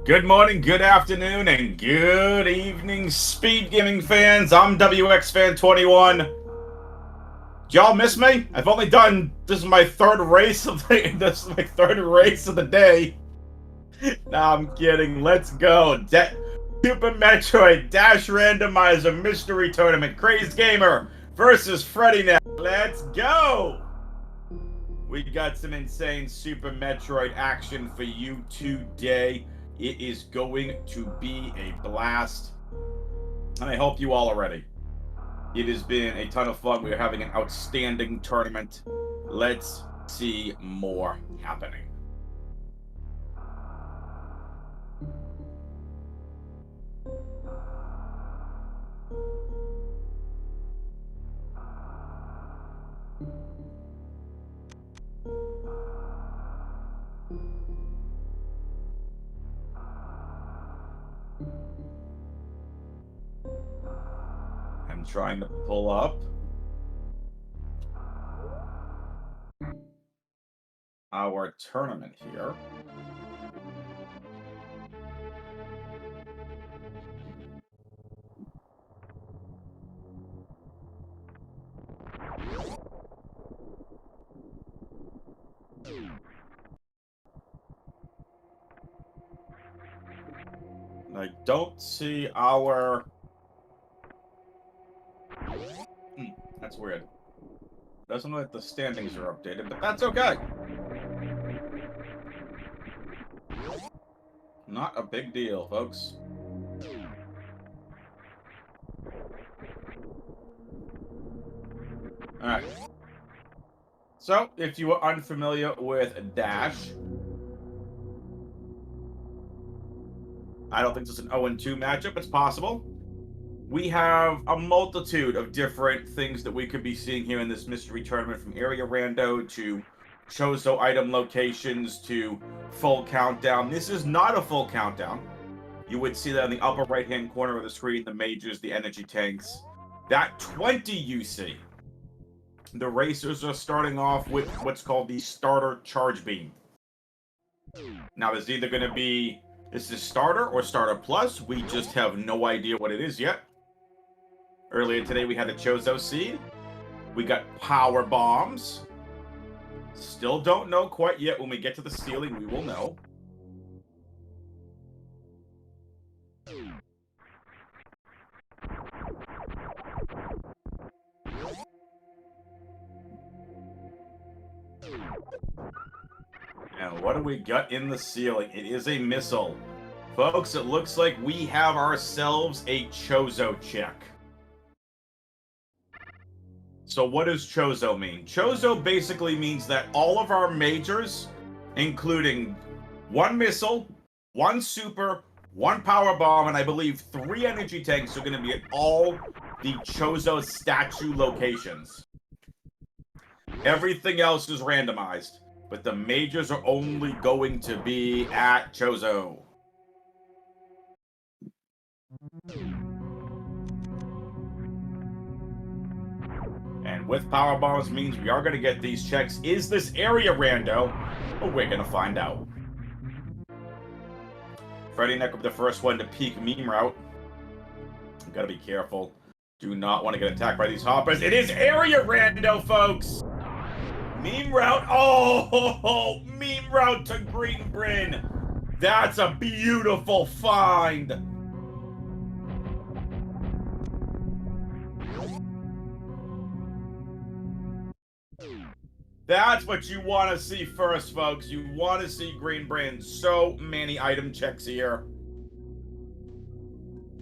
Good morning, good afternoon, and good evening, Speed Gaming fans. I'm WX Fan 21. Y'all miss me? I've only done this is my third race of the day. Nah, I'm kidding. Let's go. Super Metroid Dash Randomizer Mystery Tournament. crazdgamer versus Freddyn3k. Let's go. We got some insane Super Metroid action for you today. It is going to be a blast, and I hope you all are ready. It has been a ton of fun. We are having an outstanding tournament. Let's see more happening. I'm trying to pull up our tournament here. I don't see our... that's weird. Doesn't look like the standings are updated, but that's okay. Not a big deal, folks. Alright. So, if you are unfamiliar with Dash, I don't think this is an 0-2 matchup. It's possible. We have a multitude of different things that we could be seeing here in this mystery tournament, from area rando to Chozo item locations to full countdown. This is not a full countdown. You would see that in the upper right-hand corner of the screen, the majors, the energy tanks. That 20 you see. The racers are starting off with what's called the starter charge beam. Now, there's either going to be... this is starter or starter plus. We just have no idea what it is yet. Earlier today, we had a Chozo seed. We got power bombs. Still don't know quite yet. When we get to the ceiling, we will know. And what do we got in the ceiling? It is a missile. Folks, it looks like we have ourselves a Chozo check. So what does Chozo mean? Chozo basically means that all of our majors, including one missile, one super, one power bomb, and I believe 3 energy tanks, are going to be at all the Chozo statue locations. Everything else is randomized, but the majors are only going to be at Chozo. And with power bombs means we are going to get these checks. Is this area rando? Well, we're going to find out. Freddyn3k will be the first one to peek meme route. Got to be careful. Do not want to get attacked by these hoppers. It is area rando, folks. Meme route. Oh, meme route to Green Bryn. That's a beautiful find. That's what you want to see first, folks. You want to see Green Brand. So many item checks here.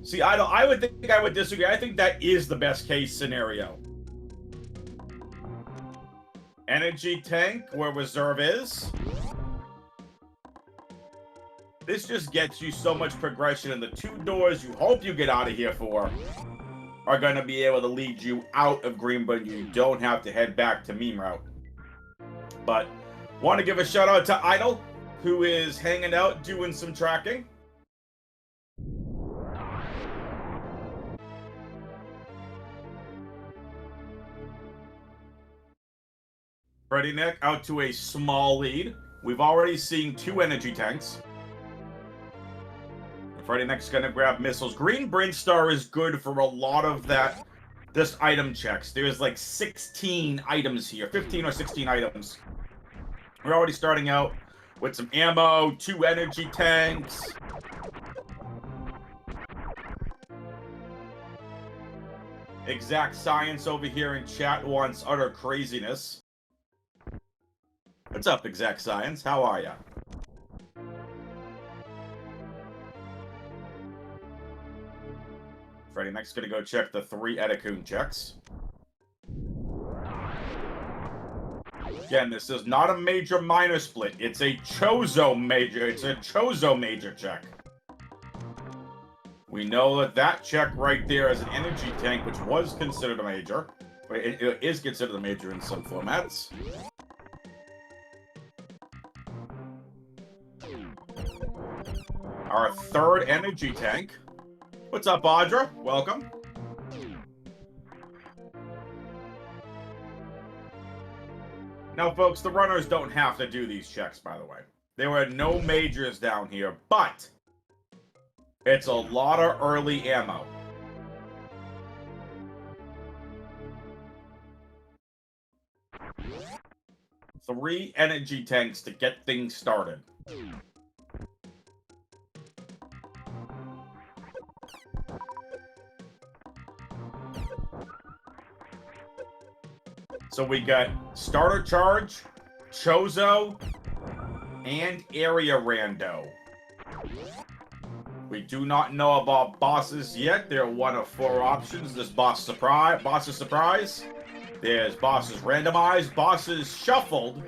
See, I would think I would disagree. I think that is the best case scenario. Energy tank, where reserve is. This just gets you so much progression, and the 2 doors you hope you get out of here for are going to be able to lead you out of Green Brand. You don't have to head back to meme route. But want to give a shout out to Idle, who is hanging out doing some tracking. Freddyn3k out to a small lead. We've already seen 2 energy tanks. Freddy next is gonna grab missiles. Green Brinstar is good for a lot of that. This item checks. There's like 16 items here, 15 or 16 items. We're already starting out with some ammo, 2 energy tanks. Exact Science over here in chat wants utter craziness. What's up, Exact Science? How are ya? Freddy next gonna go check the 3 Etikun checks. Again, this is not a major minor split. It's a Chozo major. It's a Chozo major check. We know that that check right there is an energy tank, which was considered a major. It is considered a major in some formats. Our 3rd energy tank. What's up, Audra? Welcome. Now, folks, the runners don't have to do these checks, by the way. There were no majors down here, but it's a lot of early ammo. Three energy tanks to get things started. So we got starter charge, Chozo, and area rando. We do not know about bosses yet. They're one of 4 options. There's boss surprise. There's bosses randomized, bosses shuffled,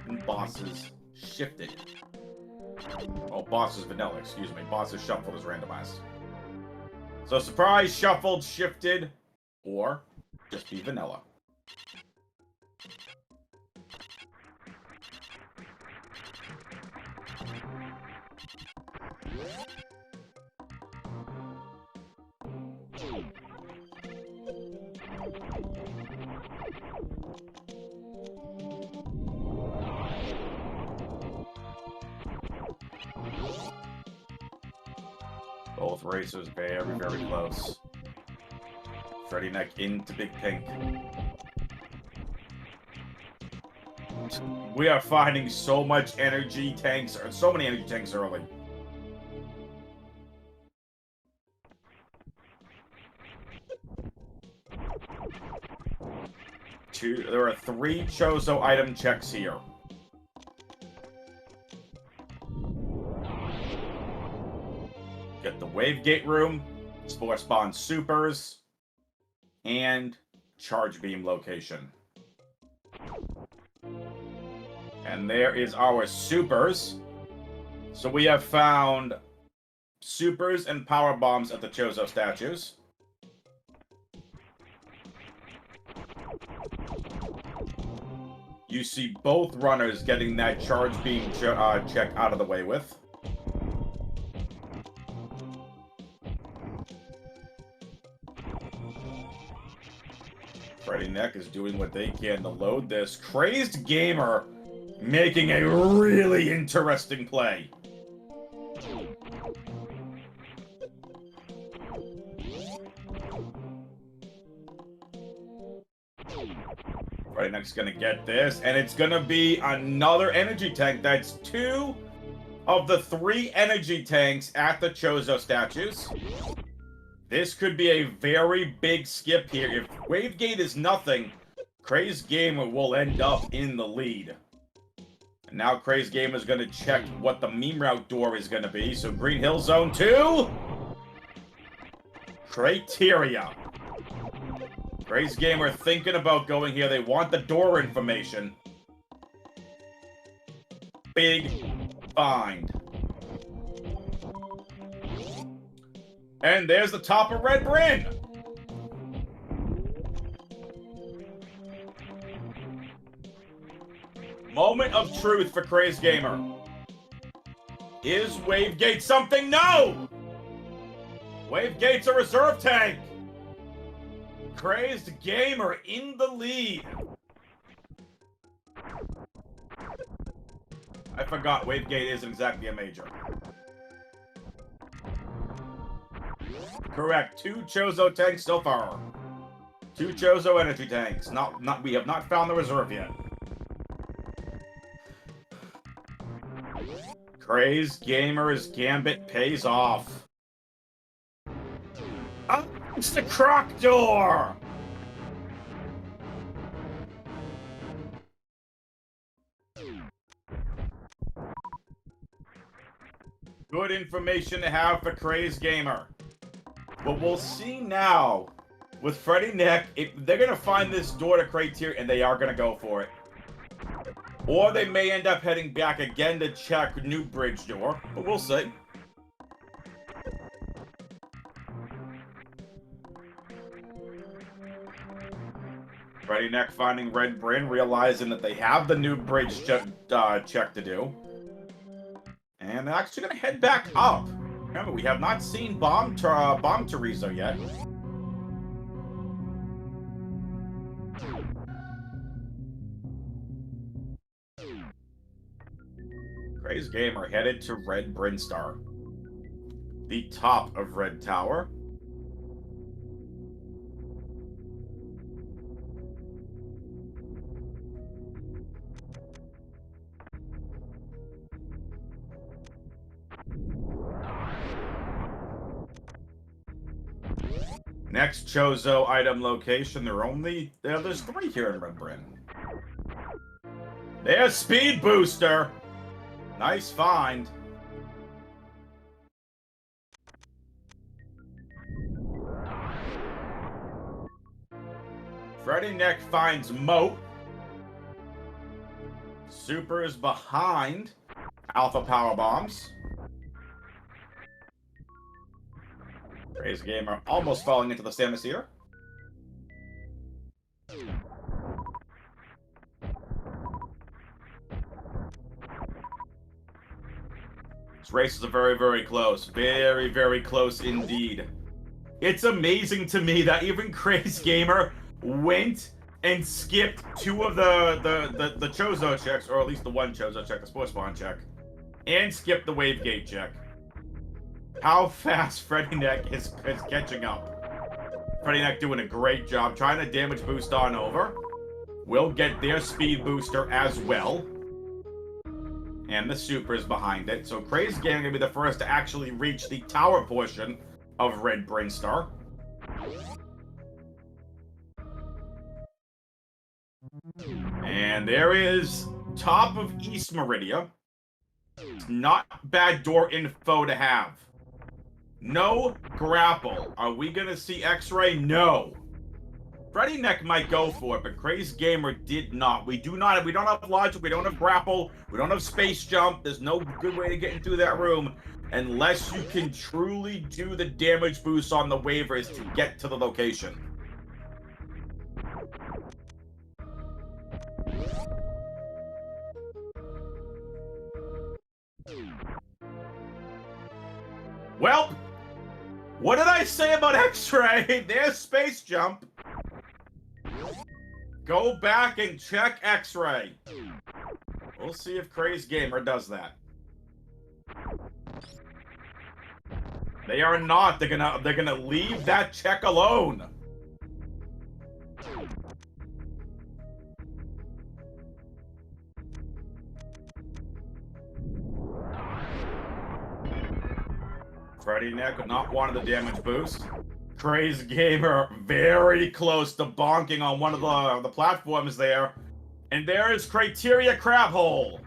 and bosses shifted. Oh, bosses vanilla, excuse me. Bosses shuffled is randomized. So surprise, shuffled, shifted, or just be vanilla. Both racers very, very close. Freddyn3k into Big Pink. We are finding so much energy tanks, or so many energy tanks early. There are 3 Chozo item checks here. Get the Wavegate room, Spore Spawn supers, and Charge Beam location. And there is our supers. So we have found supers and power bombs at the Chozo statues. You see both runners getting that Charge Beam check out of the way with. Freddyn3k is doing what they can to load this. crazdgamer making a really interesting play. Freddyn3k's gonna get this, and it's gonna be another energy tank. That's 2 of the 3 energy tanks at the Chozo statues. This could be a very big skip here. If Wavegate is nothing, crazdgamer will end up in the lead. And now crazdgamer is going to check what the meme route door is going to be. So Green Hill Zone 2. Criteria. crazdgamer thinking about going here. They want the door information. Big find. And there's the top of Red Bryn. Moment of truth for crazdgamer. Is Wavegate something? No! Wavegate's a reserve tank. crazdgamer in the lead. I forgot Wavegate isn't exactly a major. Correct. 2 Chozo tanks so far. 2 Chozo energy tanks. We have not found the reserve yet. crazdgamer's gambit pays off. Oh, it's the croc door! Good information to have for crazdgamer. But we'll see now with Freddyn3k if they're gonna find this door to criteria and they are gonna go for it. Or they may end up heading back again to check new bridge door, but we'll see. Freddyn3k finding Red Bryn, realizing that they have the new bridge check to do. And they're actually gonna head back up. Remember, we have not seen Bomb Teresa yet. crazdgamer headed to Red Brinstar, the top of Red Tower. Next Chozo item location, there's 3 here in Red Bryn. There's Speed Booster! Nice find. Freddyn3k finds Moat. Super is behind Alpha Power Bombs. crazdgamer almost falling into the Samus. These races are very, very close. Very, very close indeed. It's amazing to me that even crazdgamer went and skipped 2 of the Chozo checks, or at least the 1 Chozo check, the Sports Spawn check, and skipped the Wave Gate check. How fast Freddyn3k is catching up. Freddyn3k doing a great job trying to damage boost on over. We'll get their speed booster as well. And the super is behind it. So crazdgamer gonna be the first to actually reach the tower portion of Red Brinstar. And there is top of East Meridia. Not bad door info to have. No grapple. Are we gonna see X-ray? No. Freddyn3k might go for it, but crazdgamer did not. We don't have logic, we don't have grapple, we don't have space jump. There's no good way to get into that room unless you can truly do the damage boost on the waivers to get to the location. Well, what did I say about X-ray? There's space jump. Go back and check X-ray. We'll see if crazdgamer does that. They are not. They're gonna leave that check alone. Freddyn3k not wanting the damage boost. crazdgamer very close to bonking on one of the platforms there. And there is Criteria Crab Hole.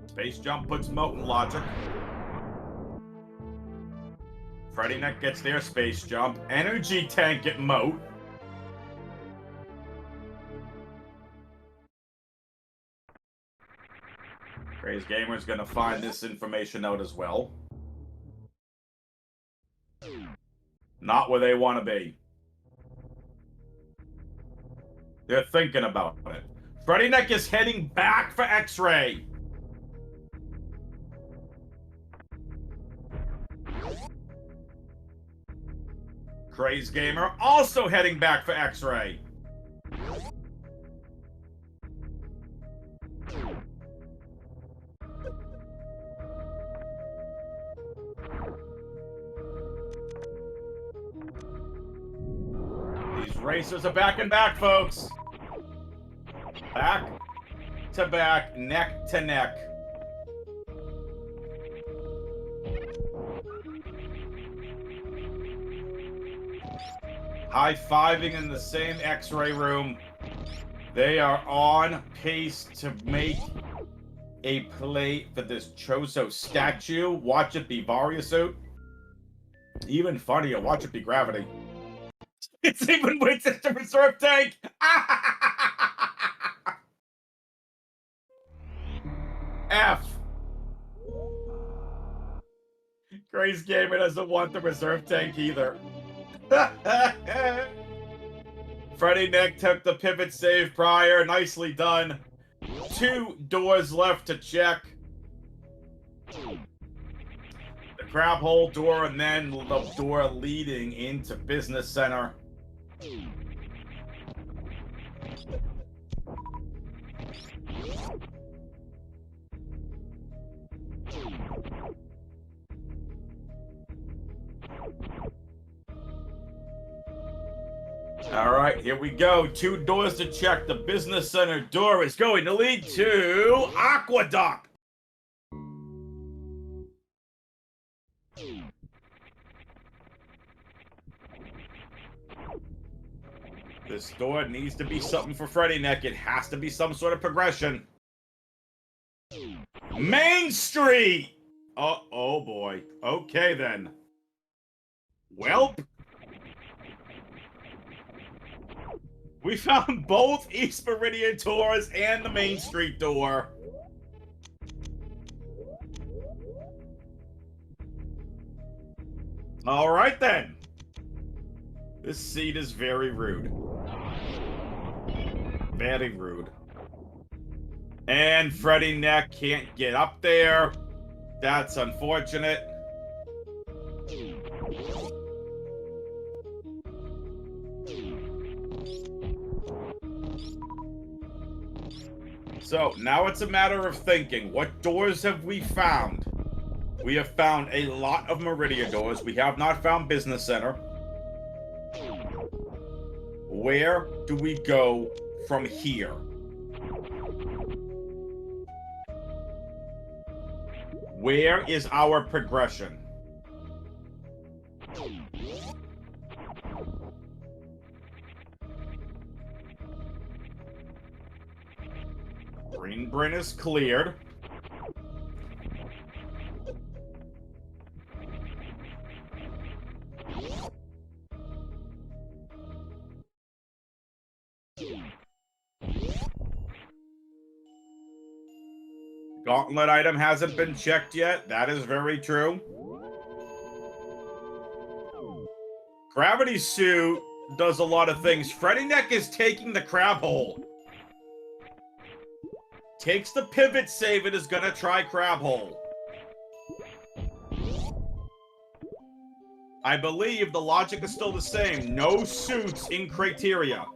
Space jump puts Moat in logic. Freddyn3k gets their space jump. Energy tank at Moat. crazdgamer's gonna find this information out as well. Not where they want to be. They're thinking about it. Freddyn3k is heading back for X-ray. crazdgamer also heading back for X-ray. racers are back and back, folks. Back to back, neck to neck. High-fiving in the same X-ray room. They are on pace to make a play for this Choso statue. Watch it be Variosuit. Even funnier, watch it be Gravity. It's even with the reserve tank! F. crazdgamer doesn't want the reserve tank either. Freddyn3k took the pivot save prior. Nicely done. 2 doors left to check. The crab hole door and then the door leading into Business Center. All right, here we go. 2 doors to check. The Business Center door is going to lead to Aqueduct. This door needs to be something for Freddyn3k. It has to be some sort of progression. Main Street! Oh boy. Okay then. Welp. We found both East Meridian doors and the Main Street door. All right then. This seat is very rude. Very rude. And Freddyn3k can't get up there. That's unfortunate. So, now it's a matter of thinking. What doors have we found? We have found a lot of Meridian doors. We have not found Business Center. Where do we go from here? Where is our progression? Green is cleared. Gauntlet item hasn't been checked yet. That is very true. Gravity suit does a lot of things. Freddyn3k is taking the crab hole. Takes the pivot save and is gonna try crab hole. I believe the logic is still the same. No suits in criteria.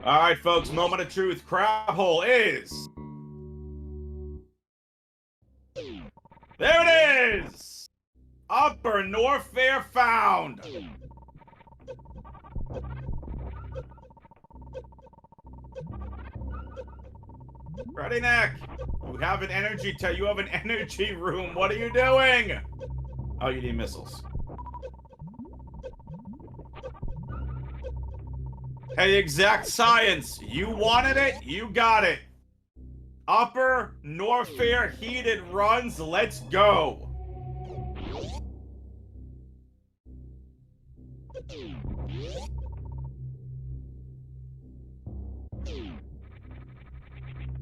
Alright, folks, moment of truth. Crab hole is... There it is! Upper Norfair found! Freddyn3k, you have an energy room. What are you doing? Oh, you need missiles. Hey, Exact Science, you wanted it, you got it. Upper Norfair heated runs, let's go.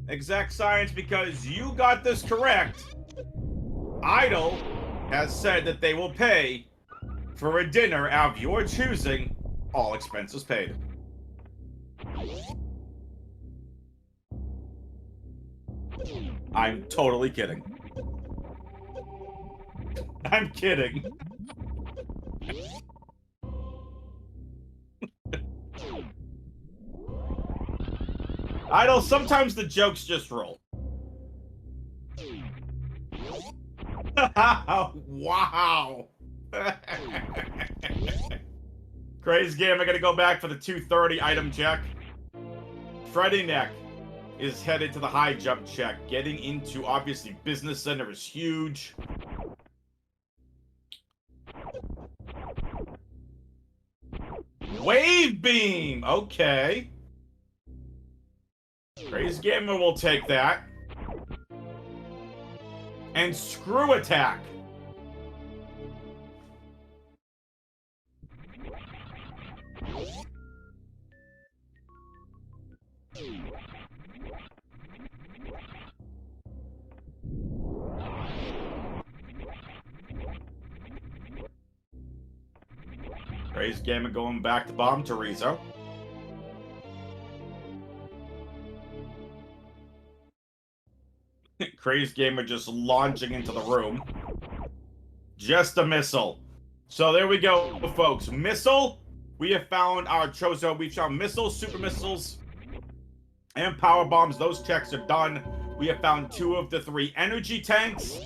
Exact Science, because you got this correct. Idle has said that they will pay for a dinner of your choosing, all expenses paid. I'm totally kidding. I'm kidding. Idle, sometimes the jokes just roll. Wow. crazdgamer gonna go back for the 230 item check. Freddyn3k is headed to the high jump check. Getting into, obviously, business center is huge. Wave beam! Okay. crazdgamer will take that. And screw attack. crazdgamer going back to bomb Teresa. crazdgamer just launching into the room. Just a missile. So there we go, folks. Missile. We have found our Chozo. We've found missiles, super missiles, and power bombs. Those checks are done. We have found 2 of the 3 energy tanks.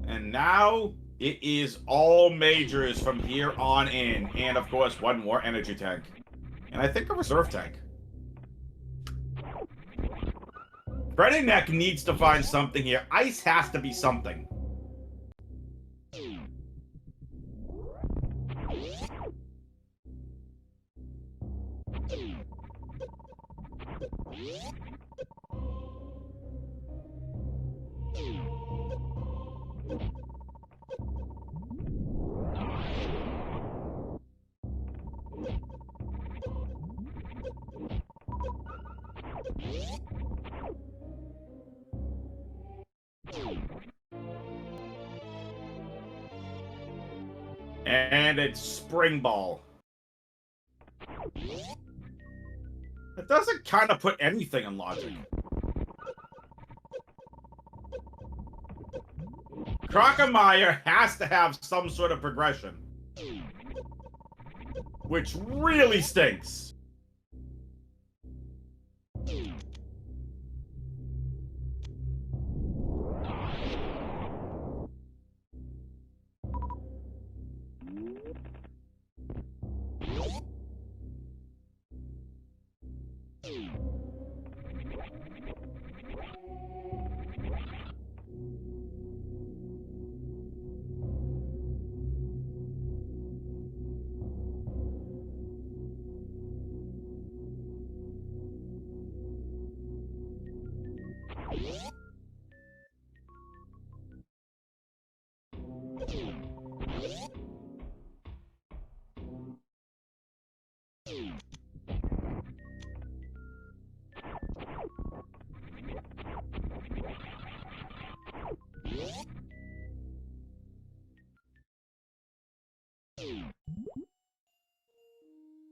And now it is all majors from here on in. And, of course, 1 more energy tank. And I think a reserve tank. Freddyn3k needs to find something here. Ice has to be something. And it's Spring Ball. It doesn't kind of put anything in logic. Crocomire has to have some sort of progression. Which really stinks.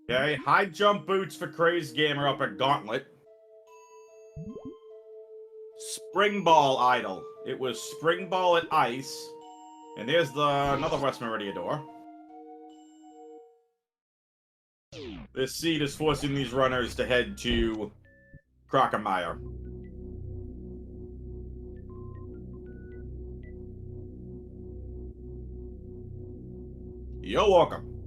Okay, high jump boots for crazdgamer up at Gauntlet. Spring Ball idol. It was Spring Ball at Ice. And there's another West Meridia door. This seed is forcing these runners to head to Crocomire. You're welcome.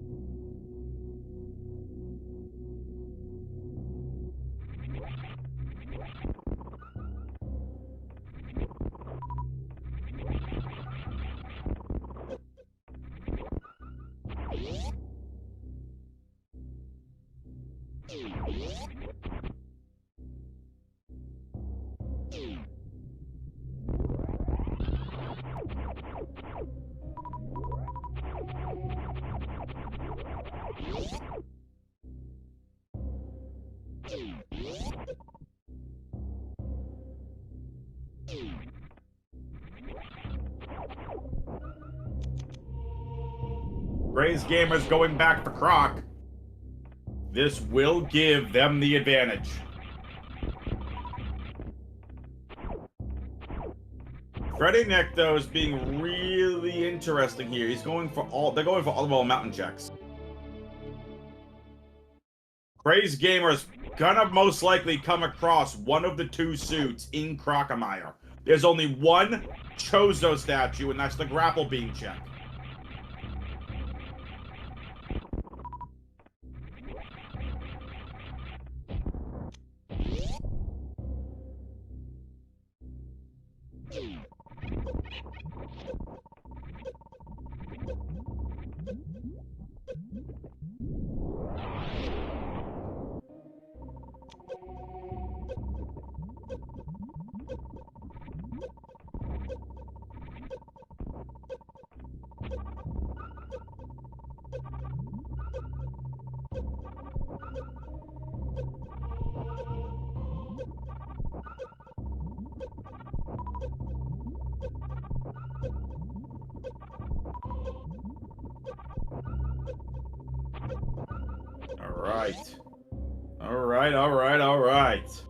crazdgamer's going back for Croc. This will give them the advantage. Freddyn3k, though, is being really interesting here. He's going for all. They're going for all of our mountain checks. crazdgamer's gonna most likely come across one of the 2 suits in Crocomire. There's only one Chozo statue, and that's the grapple beam check. All right.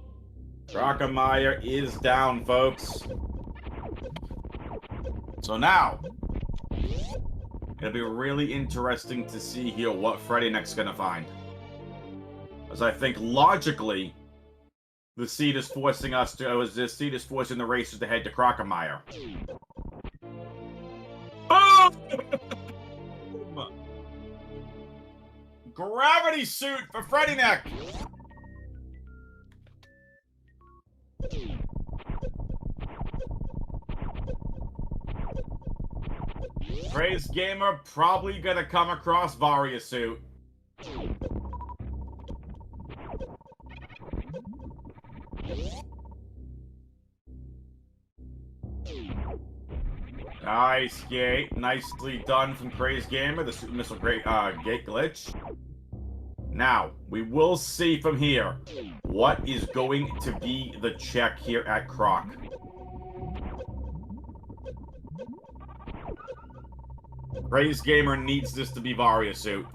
Drachenmeier is down, folks. So now, it'll be really interesting to see here what Freddyn3k's gonna find. As I think logically, the seed is forcing us to, this seed is forcing the racers to head to Drachenmeier. Boom! Gravity suit for Freddyn3k! crazdgamer probably gonna come across Varia suit. Nice gate. Nicely done from crazdgamer. The super missile gate glitch. Now, we will see from here what is going to be the check here at Croc. crazdgamer needs this to be Varia suit.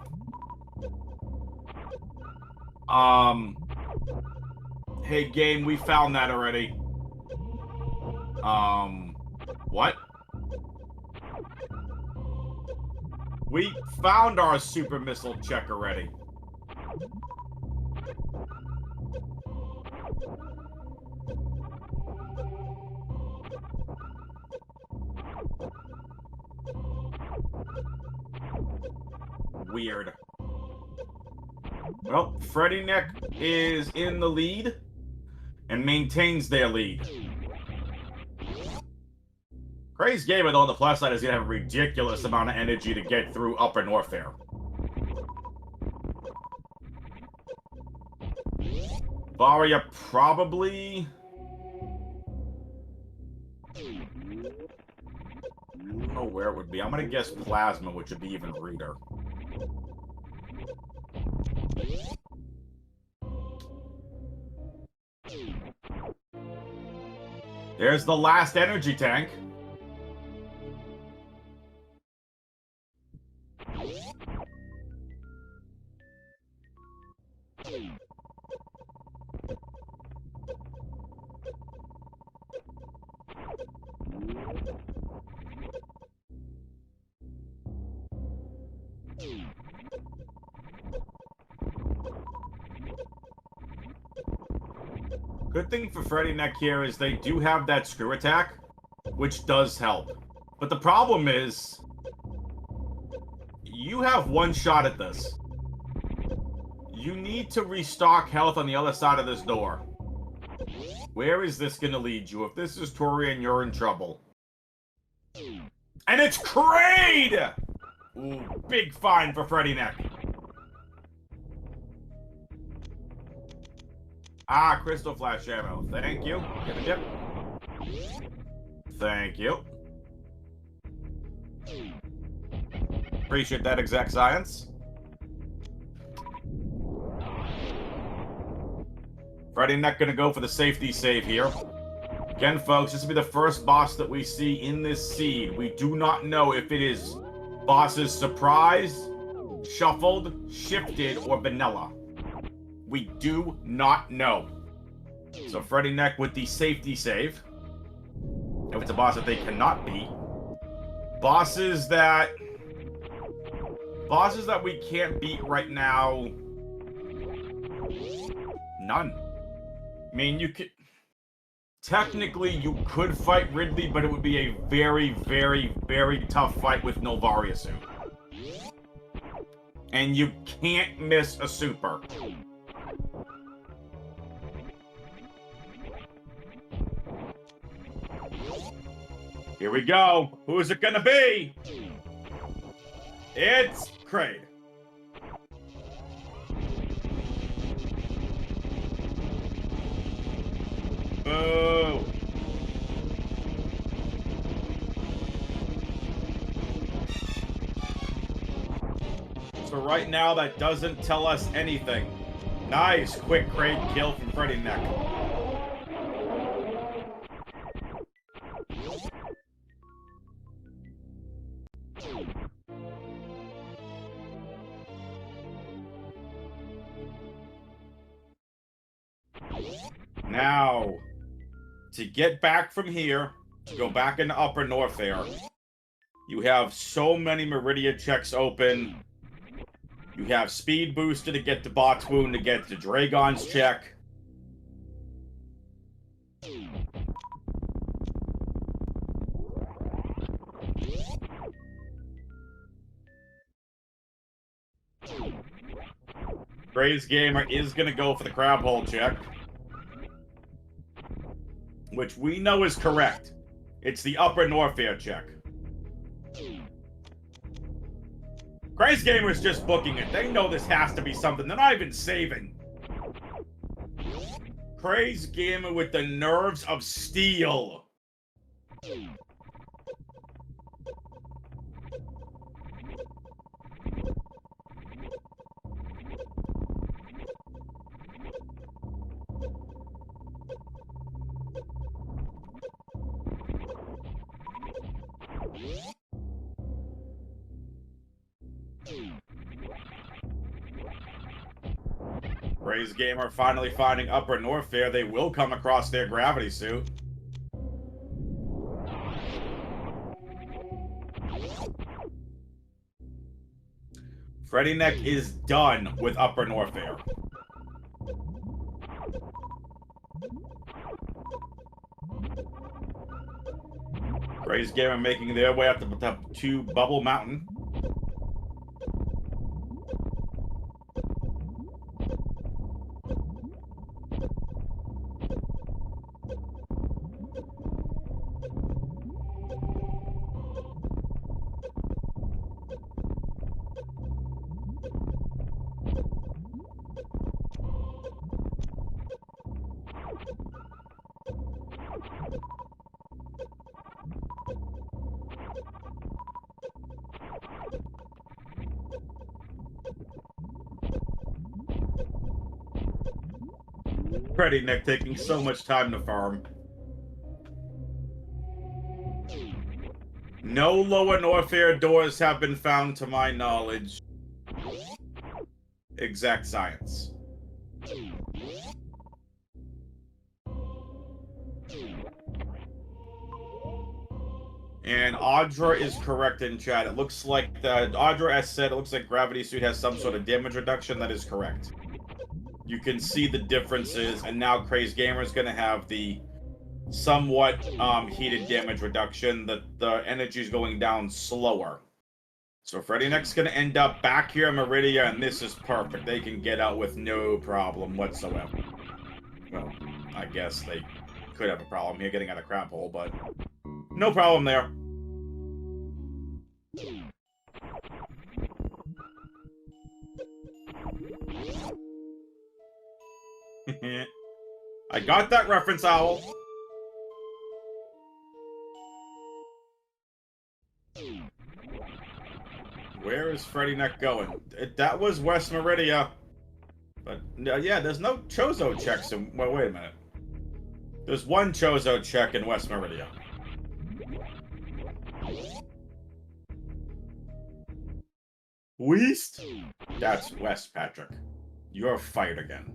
Hey game, we found that already. What? We found our super missile check already. Weird. Well, Freddyn3k is in the lead and maintains their lead. crazdgamer, though, on the plus side, is going to have a ridiculous amount of energy to get through Upper Norfair. Varia probably... I don't know where it would be. I'm going to guess Plasma, which would be even reader. There's the last energy tank. Good thing for Freddyn3k here is they do have that screw attack, which does help. But the problem is, you have one shot at this. You need to restock health on the other side of this door. Where is this going to lead you? If this is Torian, you're in trouble. And it's Kraid! Ooh, big fine for Freddyn3k. Ah, Crystal Flash ammo. Thank you. Give a dip. Thank you. Appreciate that exact science. Freddyn3k gonna go for the safety save here. Again, folks, this will be the first boss that we see in this seed. We do not know if it is boss's surprise, shuffled, shifted, or vanilla. We do not know. So Freddyn3k with the safety save. If it's a boss that they cannot beat. Bosses that we can't beat right now. None. I mean, you could... Technically, you could fight Ridley, but it would be a very, very, very tough fight with no Varia suit. And you can't miss a super. Here we go. Who's it gonna be? It's Kraid. Boo. So right now, that doesn't tell us anything. Nice, quick Kraid kill from Freddyn3k. Now, to get back from here, to go back into Upper Norfair, you have so many Meridia checks open. You have Speed Booster to get to Box Wound to get to Dragon's check. crazdgamer is going to go for the crab hole check, which we know is correct. It's the Upper Norfair check. crazdgamer's just booking it. They know this has to be something. They're not even saving. crazdgamer with the nerves of steel. crazdgamer finally finding Upper Norfair. They will come across their gravity suit. Freddyn3k is done with Upper Norfair. crazdgamer making their way up to Bubble Mountain. Freddyn3k taking so much time to farm. No Lower Norfair doors have been found to my knowledge. Exact science. And Audra is correct in chat. It looks like Audra S said it looks like Gravity Suit has some sort of damage reduction. That is correct. You can see the differences, and now crazdgamer is going to have the somewhat heated damage reduction. The energy is going down slower. So Freddyn3k's going to end up back here in Meridia, and this is perfect. They can get out with no problem whatsoever. Well, I guess they could have a problem here getting out of crab hole, but no problem there. I got that reference, Owl. Where is Freddyn3k going? That was West Meridia. But, yeah, there's no Chozo checks in... Well, wait a minute. There's one Chozo check in West Meridia. West? That's West, Patrick. You're fired again.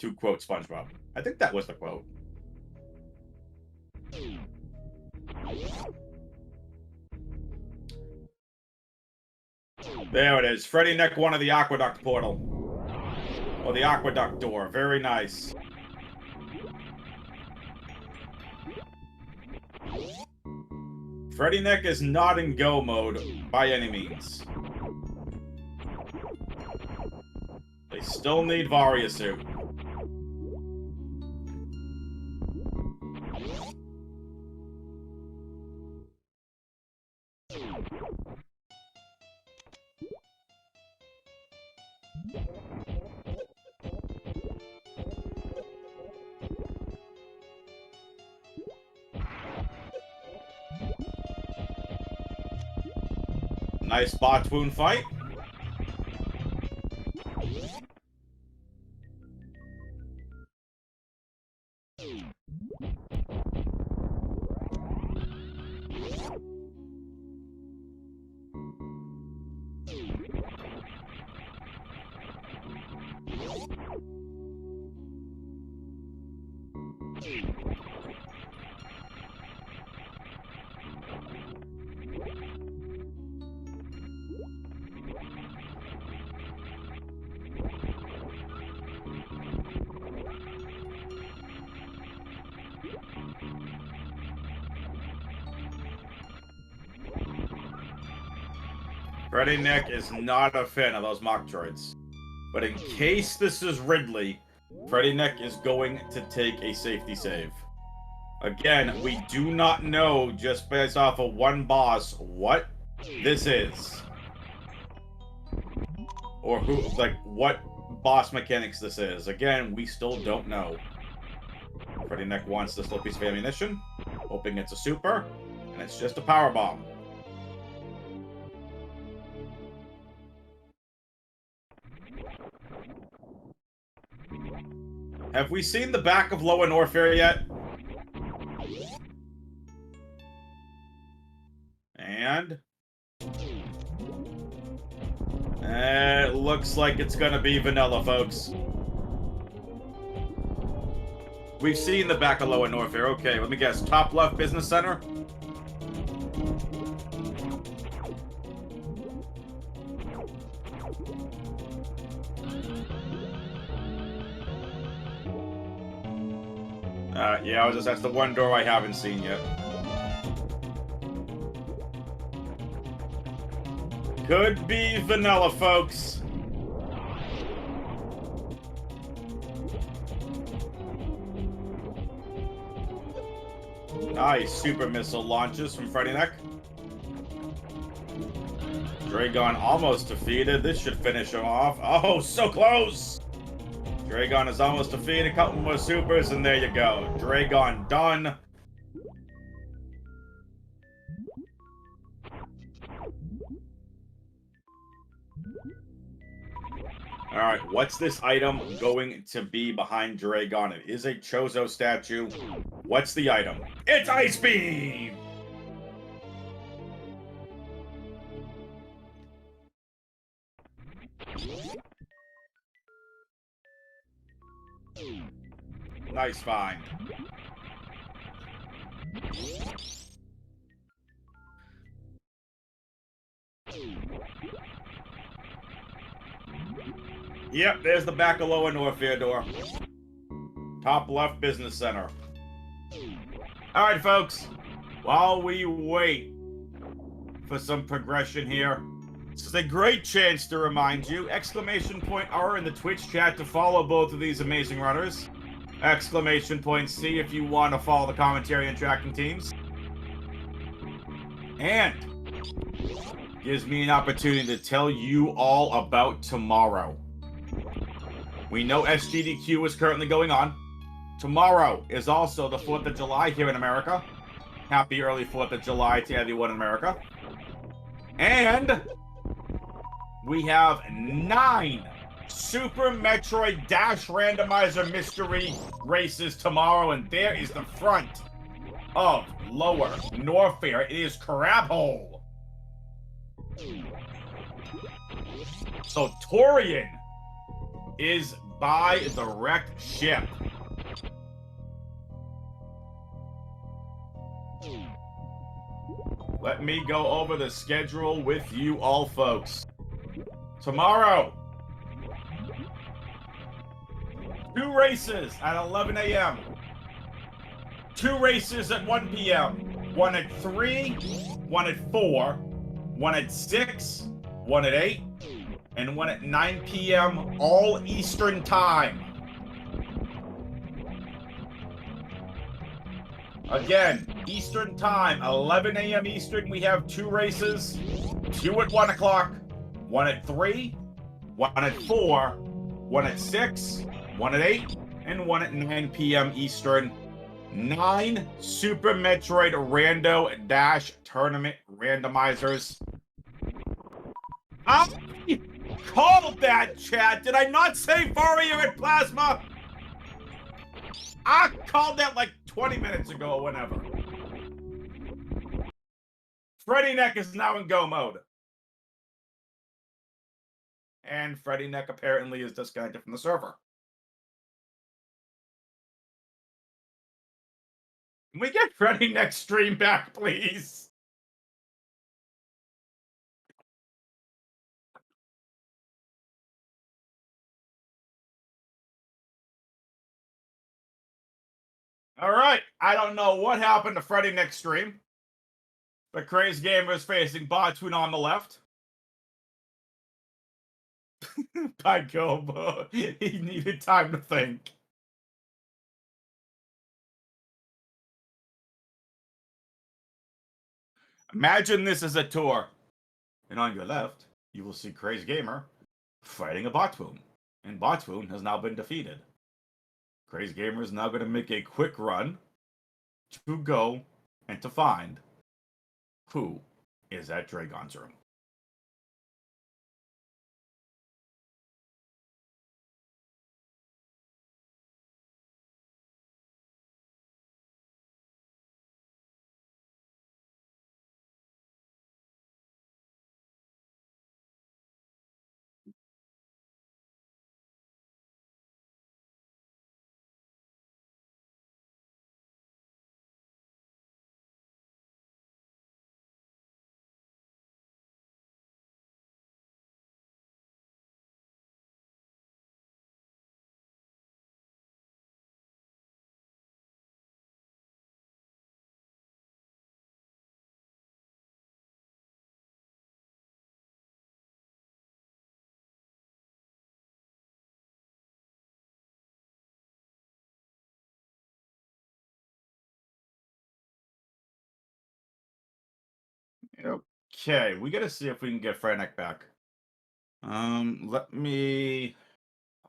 To quote SpongeBob. I think that was the quote. There it is. Freddyn3k, one of the Aqueduct portal. Oh, the aqueduct door. Very nice. Freddyn3k is not in go mode by any means. They still need Varia suit. Nice bot wound fight. Freddyn3k is not a fan of those mock droids. But in case this is Ridley, Freddyn3k is going to take a safety save. Again, we do not know, just based off of one boss, what this is. Or who, like, what boss mechanics this is. Again, we still don't know. Freddyn3k wants this little piece of ammunition, hoping it's a super, and it's just a power bomb. Have we seen the back of Lower Norfair yet? And it looks like it's gonna be vanilla, folks. We've seen the back of Lower Norfair. Okay, let me guess. Top left business center? Yeah, that's the one door I haven't seen yet. Could be vanilla, folks. Nice super missile launches from Freddyn3k. Dragon almost defeated. This should finish him off. Oh, so close! Dragon is almost defeated. A couple more supers, and there you go. Dragon done. Alright, what's this item going to be behind Dragon? It is a Chozo statue. What's the item? It's Ice Beam! Nice find. Yep, there's the back of Lower Norfair door. Top left business center. Alright, folks. While we wait for some progression here, this is a great chance to remind you, !R in the Twitch chat to follow both of these amazing runners. !C if you want to follow the commentary and tracking teams. And gives me an opportunity to tell you all about tomorrow. We know SGDQ is currently going on. Tomorrow is also the 4th of July here in America. Happy early 4th of July to everyone in America. And we have 9 Super Metroid Dash Randomizer Mystery races tomorrow, and there is the front of Lower Norfair. It is Crab Hole. So Torian is by the wrecked ship. Let me go over the schedule with you all, folks. Tomorrow, races at 11 a.m. 2 races at 1 p.m. 1 at 3, 1 at 4, 1 at 6, 1 at 8, and 1 at 9 p.m. all Eastern time. Again, Eastern time, 11 a.m. Eastern, we have 2 races. 2 at 1 o'clock, 1 at 3, 1 at 4, 1 at 6, 1 at 8, and 1 at 9 p.m. Eastern. 9 Super Metroid Rando Dash Tournament randomizers. I called that, chat. Did I not say Warrior at Plasma? I called that like 20 minutes ago or whenever. Freddyn3k is now in go mode. And Freddyn3k apparently is disconnected from the server. Can we get Freddyn3k stream back, please? All right. I don't know what happened to Freddyn3k stream. But crazdgamer is facing Botwoon on the left. By Gobo. He needed time to think. Imagine this as a tour. And on your left, you will see crazdgamer fighting a Botwoon. And Botwoon has now been defeated. crazdgamer is now going to make a quick run to go and to find who is at Dragon's room. Okay, we gotta see if we can get Freddyn3k back.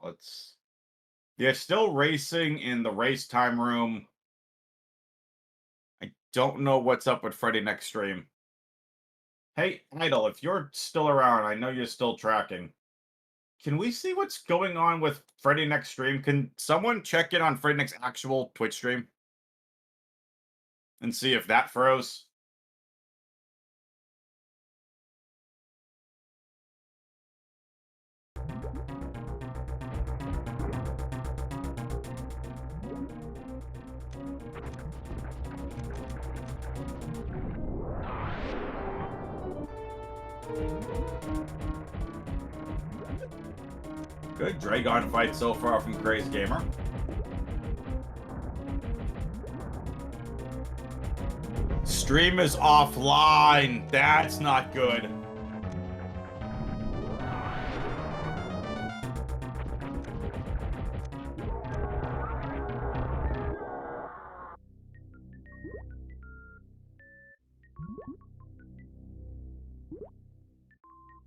Let's. They're still racing in the race time room. I don't know what's up with Freddyn3k stream. Hey, Idol, if you're still around, I know you're still tracking. Can we see what's going on with Freddyn3k stream? Can someone check in on Freddyn3k's actual Twitch stream? And see if that froze? Good Dragon fight so far from crazdgamer. Stream is offline. That's not good.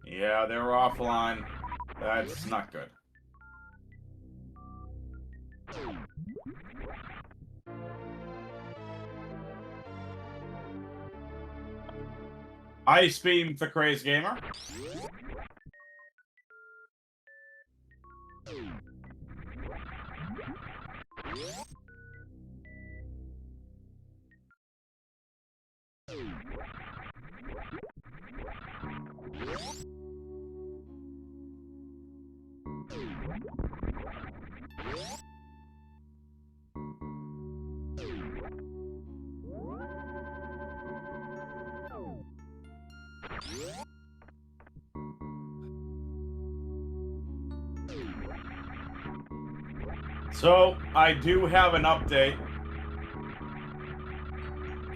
Yeah, they were offline. That's not good. Ice Beam for crazdgamer. So, I do have an update.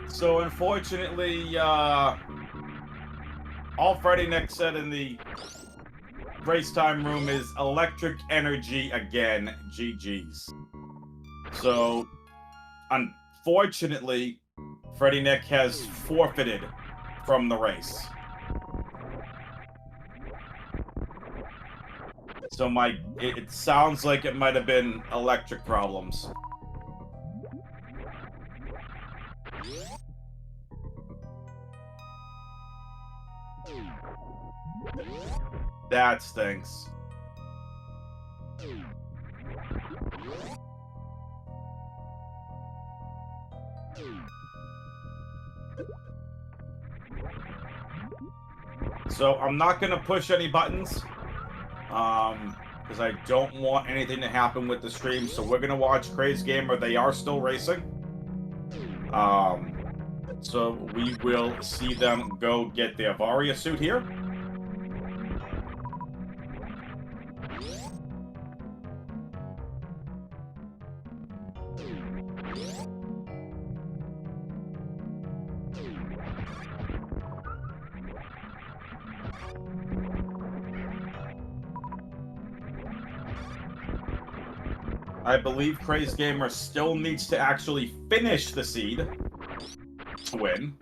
So, unfortunately, all Freddyn3k said in the race time room is electric energy again. GG's. So, unfortunately, Freddyn3k has forfeited from the race. So it sounds like it might have been electric problems. That stinks. So I'm not gonna push any buttons, because I don't want anything to happen with the stream. So we're gonna watch crazdgamer. They are still racing. So we will see them go get their Varia suit here. I believe crazdgamer still needs to actually finish the seed to win.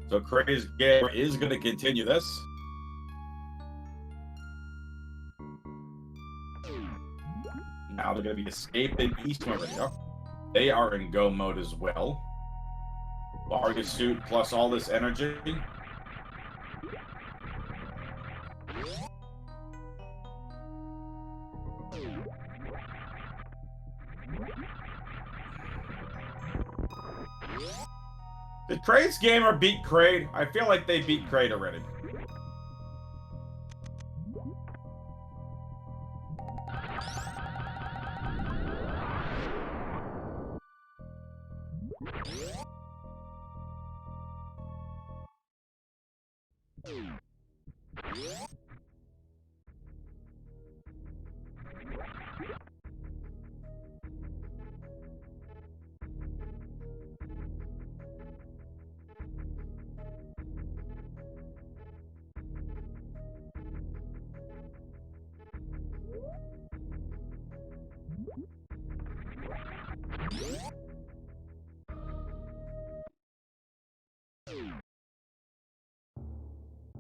So crazdgamer is going to continue this. Now they're going to be escaping East Maria. They are in go mode as well. Varia suit plus all this energy. Did crazdgamer beat Kraid? I feel like they beat Kraid already.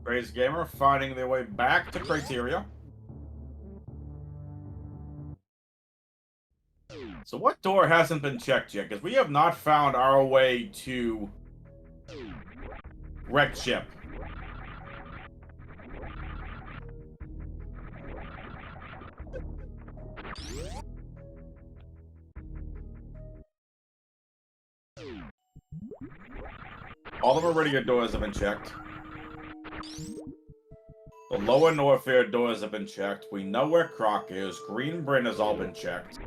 crazdgamer finding their way back to Criteria. So what door hasn't been checked yet? Because we have not found our way to wrecked ship. All of our radio doors have been checked. The lower Norfair doors have been checked. We know where Croc is. Green Bryn has all been checked.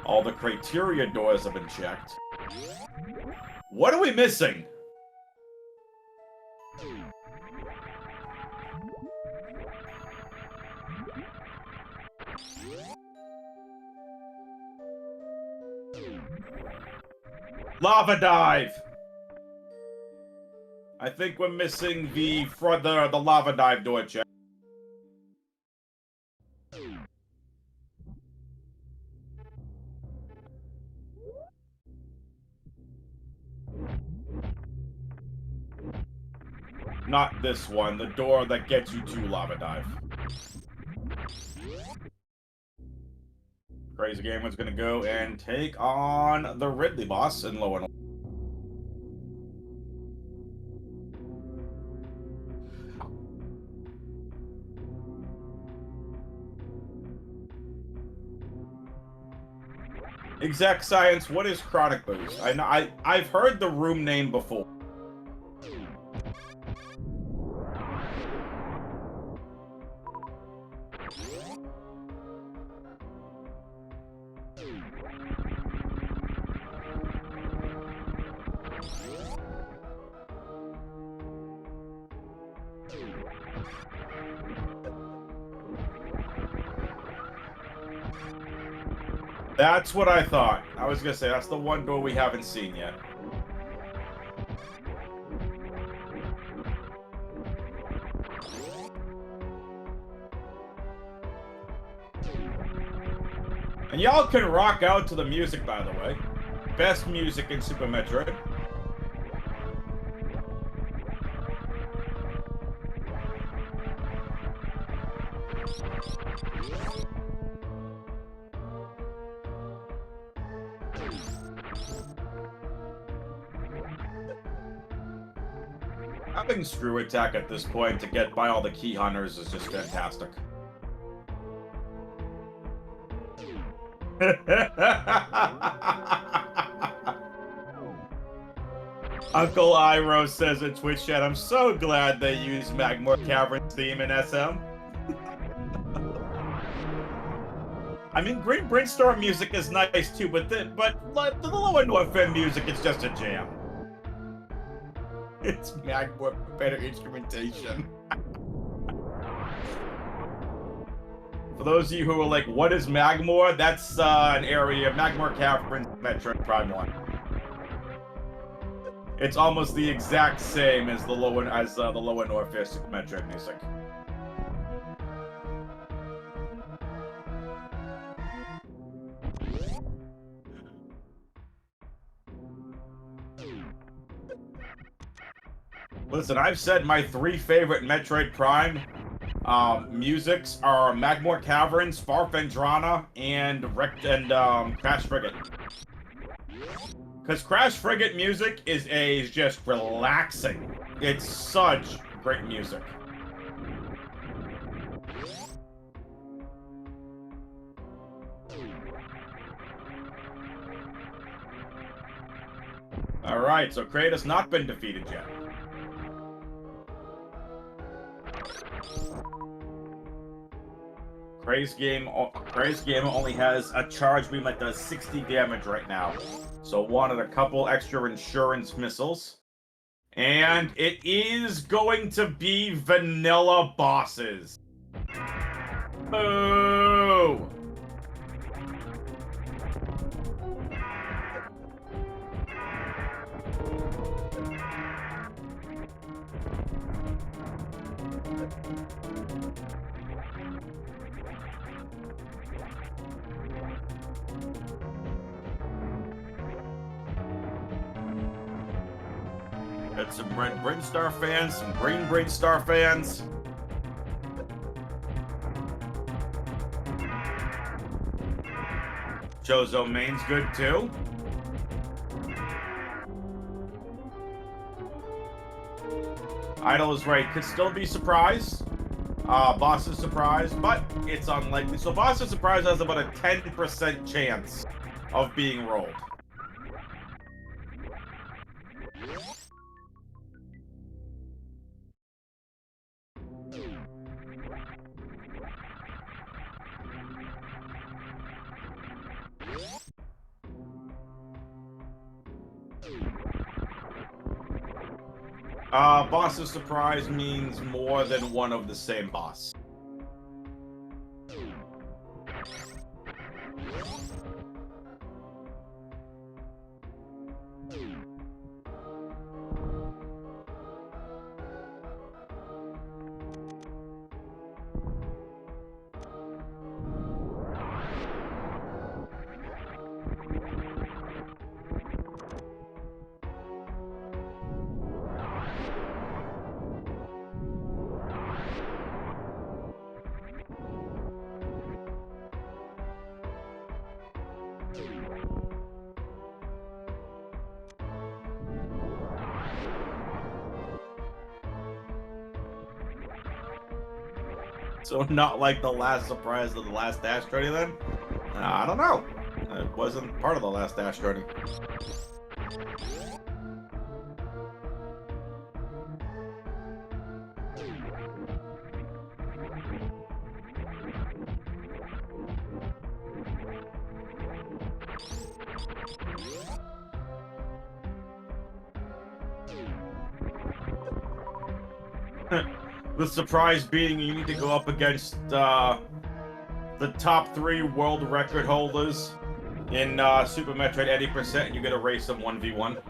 All the Criteria doors have been checked. What are we missing? Lava dive! I think we're missing the lava dive door check. Not this one, the door that gets you to lava dive. crazdgamer's gonna go and take on the Ridley boss in lower. Exact Science, what is Chronic Boost? I know I've heard the room name before. That's what I thought. I was gonna say, that's the one door we haven't seen yet. And y'all can rock out to the music, by the way. Best music in Super Metroid. Having Screw Attack at this point to get by all the key hunters is just fantastic. Uncle Iroh says in Twitch chat, I'm so glad they used Magmore Cavern's theme in SM. I mean, Green Brainstorm music is nice too, but the Lower North End music is just a jam. It's Magmore better instrumentation. For those of you who are like, what is Magmore? That's an area of Magmore Cavern Metroid Prime 1. It's almost the exact same as the Lower North East Metroid music. Listen, I've said my 3 favorite Metroid Prime musics are Magmore Caverns, Farfendrana, and Crash Frigate. Because Crash Frigate music is just relaxing. It's such great music. Alright, so Kratos not been defeated yet. crazdgamer only has a charge beam that does 60 damage right now. So wanted a couple extra insurance missiles. And it is going to be vanilla bosses. Boo! Got some Red Brainstar fans, some Green Brainstar fans. Chozo main's good too. Idol is right, could still be surprised. Boss is surprised, but it's unlikely. So Boss is surprised has about a 10% chance of being rolled. Boss's surprise means more than one of the same boss. So not like the last surprise of the last Dash Trade then? I don't know. It wasn't part of the last Dash Garden. The surprise being you need to go up against the top 3 world record holders in Super Metroid 80%, and you get to race them 1v1.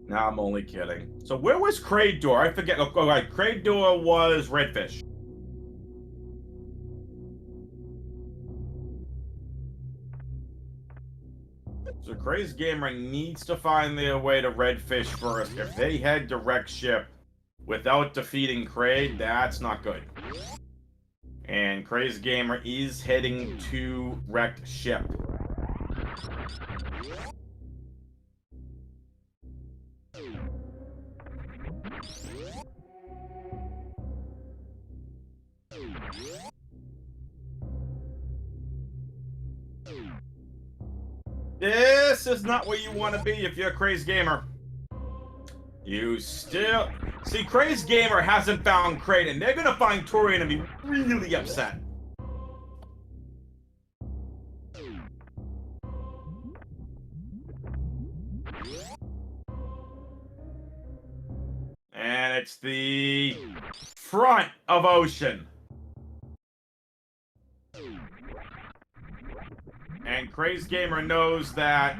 Nah, I'm only kidding. So where was Crazdgamer? I forget. Oh, right. Crazdgamer was Redfish. So crazdgamer needs to find their way to Redfish first. If they head direct ship without defeating Kraid, that's not good. And crazdgamer is heading to wrecked ship. This is not where you want to be if you're a crazdgamer. You still... See, crazdgamer hasn't found Kraid, and they're gonna find Torian and be really upset. And it's the front of Ocean. And crazdgamer knows that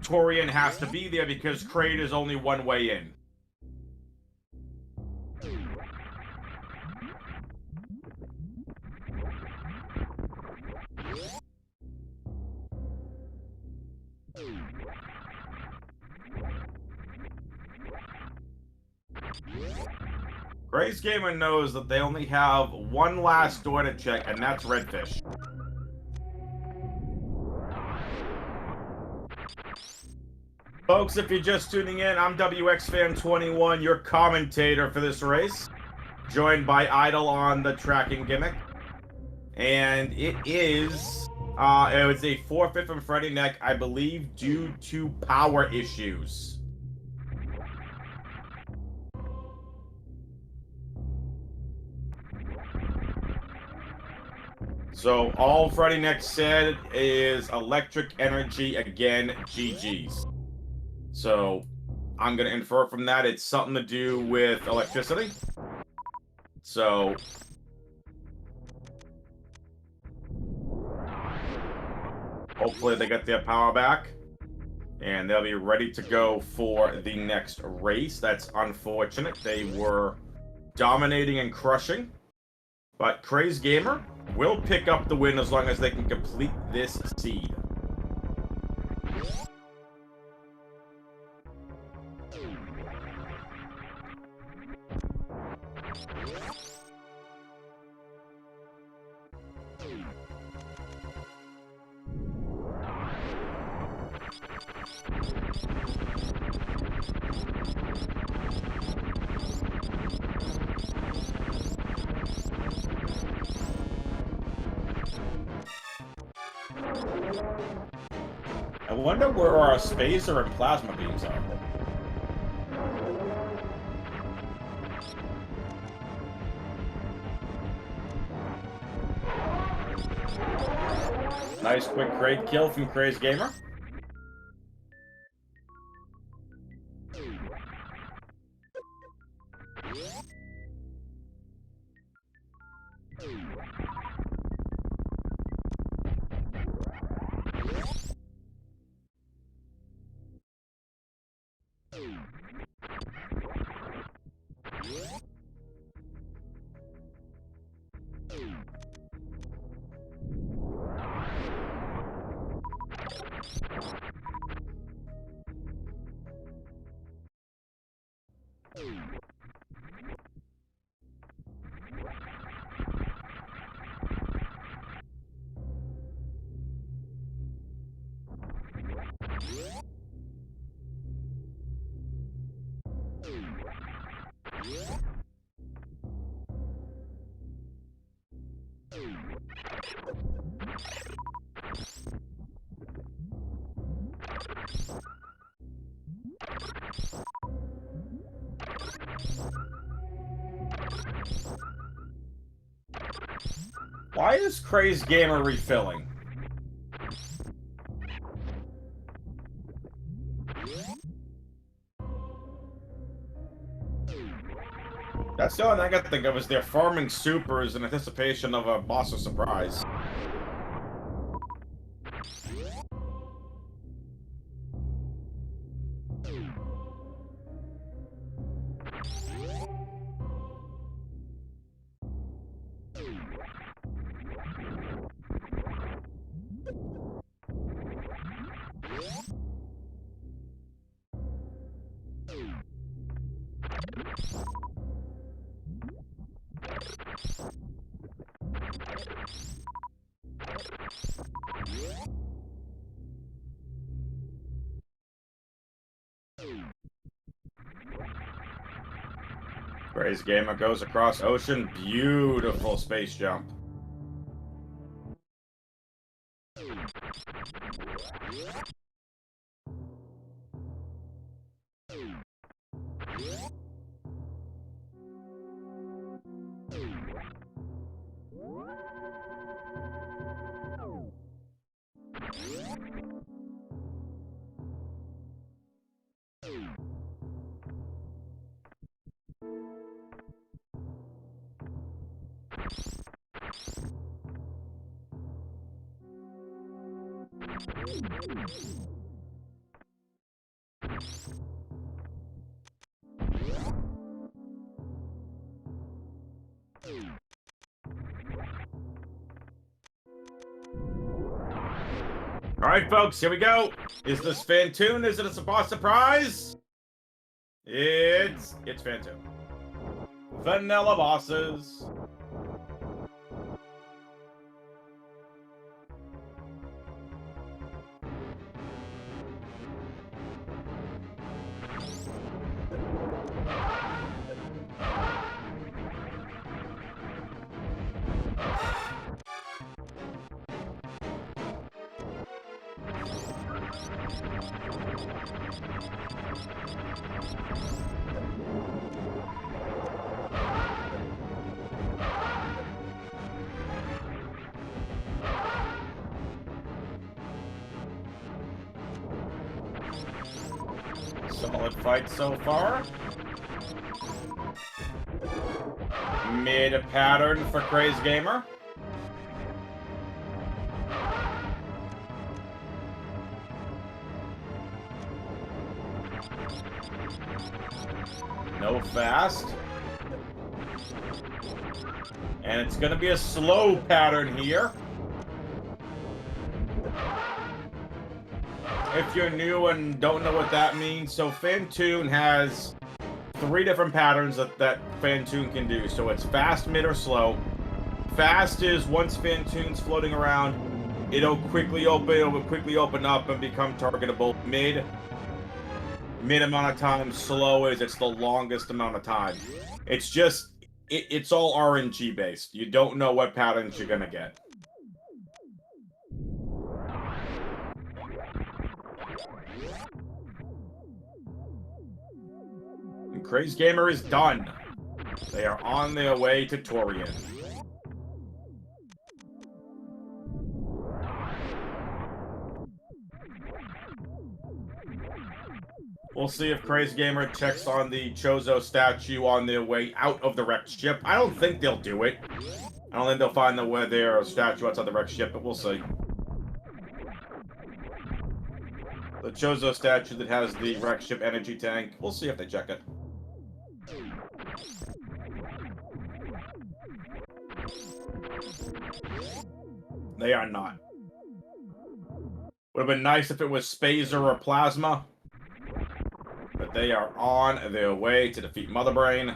Torian has to be there because Kraid is only one way in. crazdgamer knows that they only have one last door to check, and that's Redfish. Folks, if you're just tuning in, I'm WXFan21, your commentator for this race, joined by Idol on the tracking gimmick. And it was a forfeit from Freddyn3k, I believe, due to power issues. So all Freddyn3k said is electric energy again, GG's. So I'm going to infer from that it's something to do with electricity. So hopefully they get their power back and they'll be ready to go for the next race. That's unfortunate. They were dominating and crushing, but crazdgamer will pick up the win as long as they can complete this seed. I wonder where our spacer and plasma beams are. Nice quick Kraid kill from crazdgamer. Why is crazdgamer refilling? That's the only thing I can think of is they're farming supers in anticipation of a boss of surprise. crazdgamer goes across ocean. Beautiful space jump. Alright, folks, here we go. Is this Fantoon? Is it a boss surprise? It's Fantoon. Vanilla bosses. Solid fight so far. Mid pattern for crazdgamer. No fast. And it's going to be a slow pattern here. If you're new and don't know what that means, so Fantoon has 3 different patterns that Fantoon can do. So it's fast, mid, or slow. Fast is once Fantoon's floating around, it'll quickly open up and become targetable. Mid amount of time. Slow is it's the longest amount of time. It's just it's all RNG based. You don't know what patterns you're gonna get. And crazdgamer is done. They are on their way to Torian. We'll see if crazdgamer checks on the Chozo statue on their way out of the wrecked ship. I don't think they'll do it. I don't think they'll find their statue outside the wrecked ship, but we'll see. The Chozo statue that has the wrecked ship energy tank. We'll see if they check it. They are not. Would have been nice if it was Spazer or Plasma. But they are on their way to defeat Mother Brain.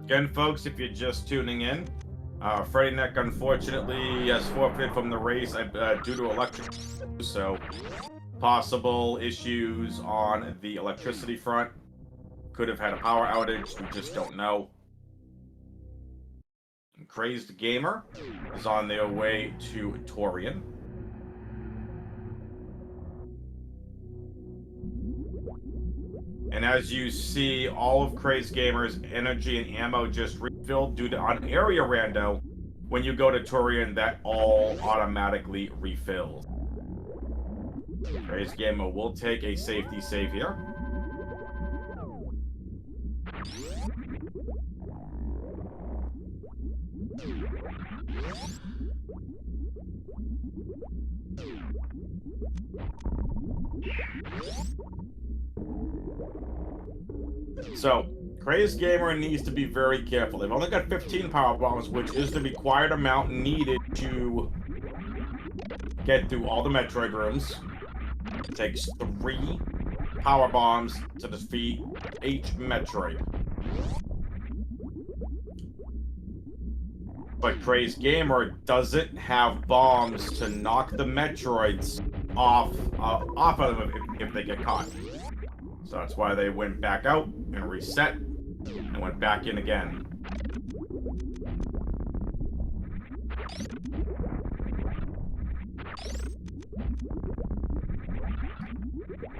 Again, folks, if you're just tuning in, Freddyn3k unfortunately has forfeited from the race due to electric, so possible issues on the electricity front. Could have had a power outage, we just don't know. And crazdgamer is on their way to Torian. And as you see, all of crazdgamer's energy and ammo just refilled due to on area rando. When you go to Torian, that all automatically refills. crazdgamer will take a safety save here. So, crazdgamer needs to be very careful. They've only got 15 power bombs, which is the required amount needed to get through all the Metroid rooms. It takes 3 power bombs to defeat each Metroid. But crazdgamer doesn't have bombs to knock the Metroids off of them if they get caught. So that's why they went back out and reset and went back in again.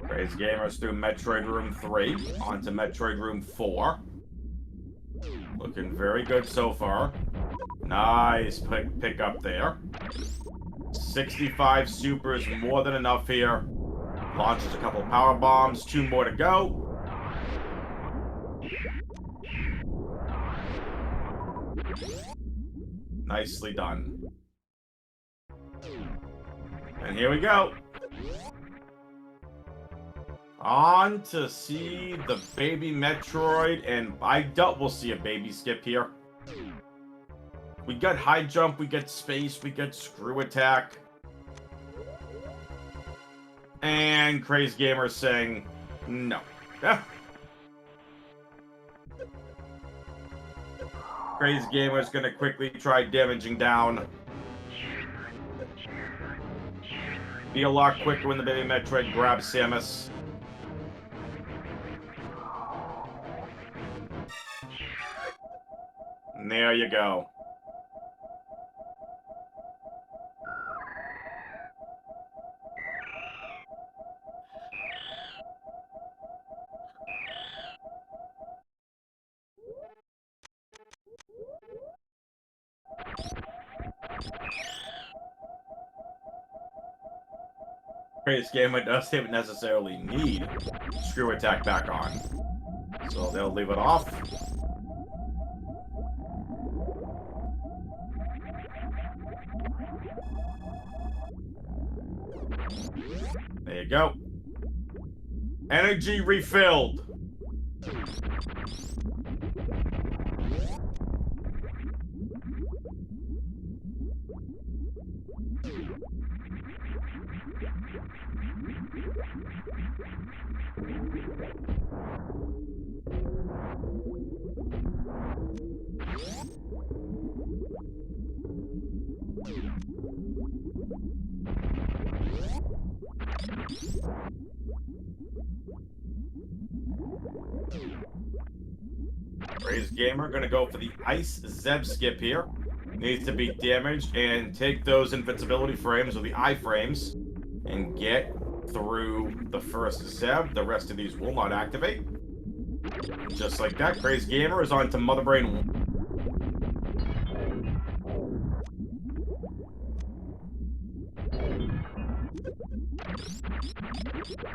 crazdgamer's through Metroid Room 3 onto Metroid Room 4. Looking very good so far. Nice pick up there. 65 supers, more than enough here. Launches a couple of power bombs, 2 more to go. Nicely done. And here we go. On to see the baby Metroid, and I doubt we'll see a baby skip here. We got high jump, we get space, we get screw attack. And crazdgamer saying no. crazdgamer's gonna quickly try damaging down. Be a lot quicker when the baby Metroid grabs Samus. And there you go. crazdgamer doesn't necessarily need screw attack back on, so they'll leave it off. There you go. Energy refilled. crazdgamer gonna go for the ice Zeb skip here. Needs to be damaged and take those invincibility frames or the iframes and get through the first Zeb. The rest of these will not activate. Just like that, crazdgamer is on to Mother Brain.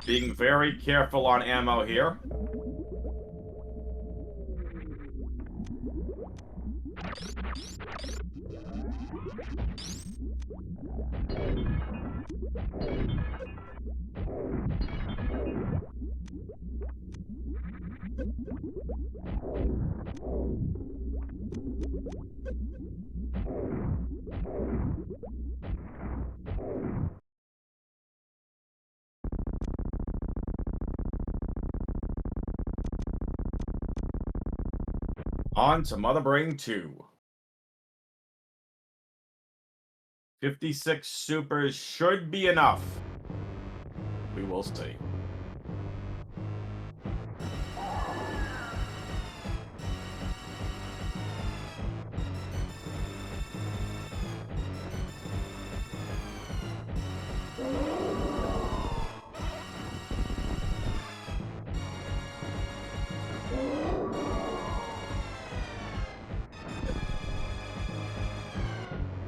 Being very careful on ammo here. On to Mother Brain 2. 56 supers should be enough. We will see.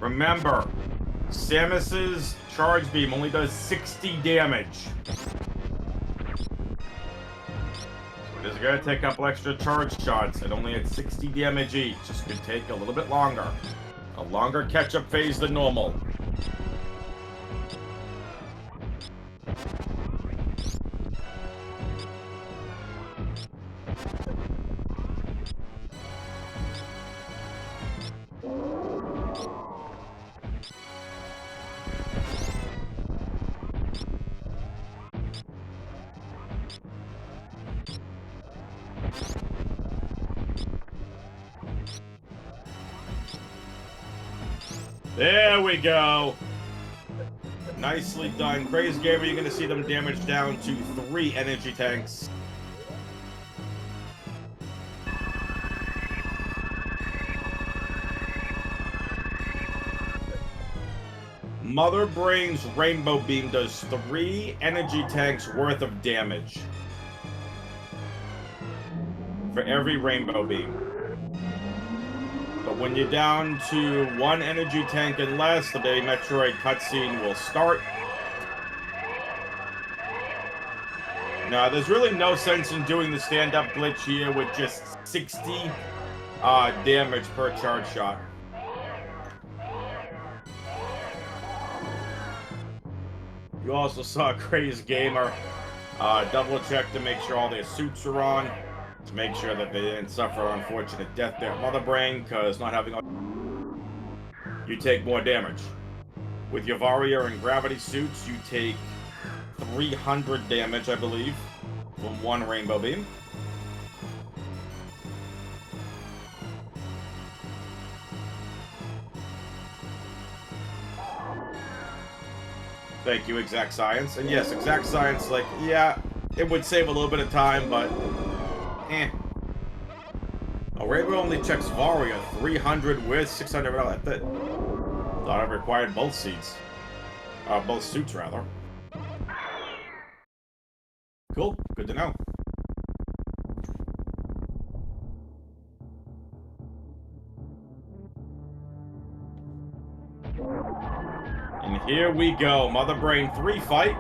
Remember, Samus's charge beam only does 60 damage. So it is going to take a couple extra charge shots and only at 60 damage each. This could take a little bit longer. A longer catch-up phase than normal. There we go. Nicely done. crazdgamer, you're going to see them damage down to 3 energy tanks. Mother Brain's Rainbow Beam does 3 energy tanks worth of damage for every Rainbow Beam. But when you're down to 1 energy tank and less, the Metroid cutscene will start. Now, there's really no sense in doing the stand-up glitch here with just 60 damage per charge shot. You also saw crazdgamer double check to make sure all their suits are on. To make sure that they didn't suffer an unfortunate death there at Mother Brain, because not having you take more damage. With your Varia and Gravity suits, you take 300 damage, I believe, from 1 Rainbow Beam. Thank you, Exact Science. And yes, Exact Science, like, yeah, it would save a little bit of time, but Oh, Rainbow only checks Varia 300 with 600. That's it. Thought I required both seats. Both suits, rather. Cool. Good to know. And here we go. Mother Brain 3 fight.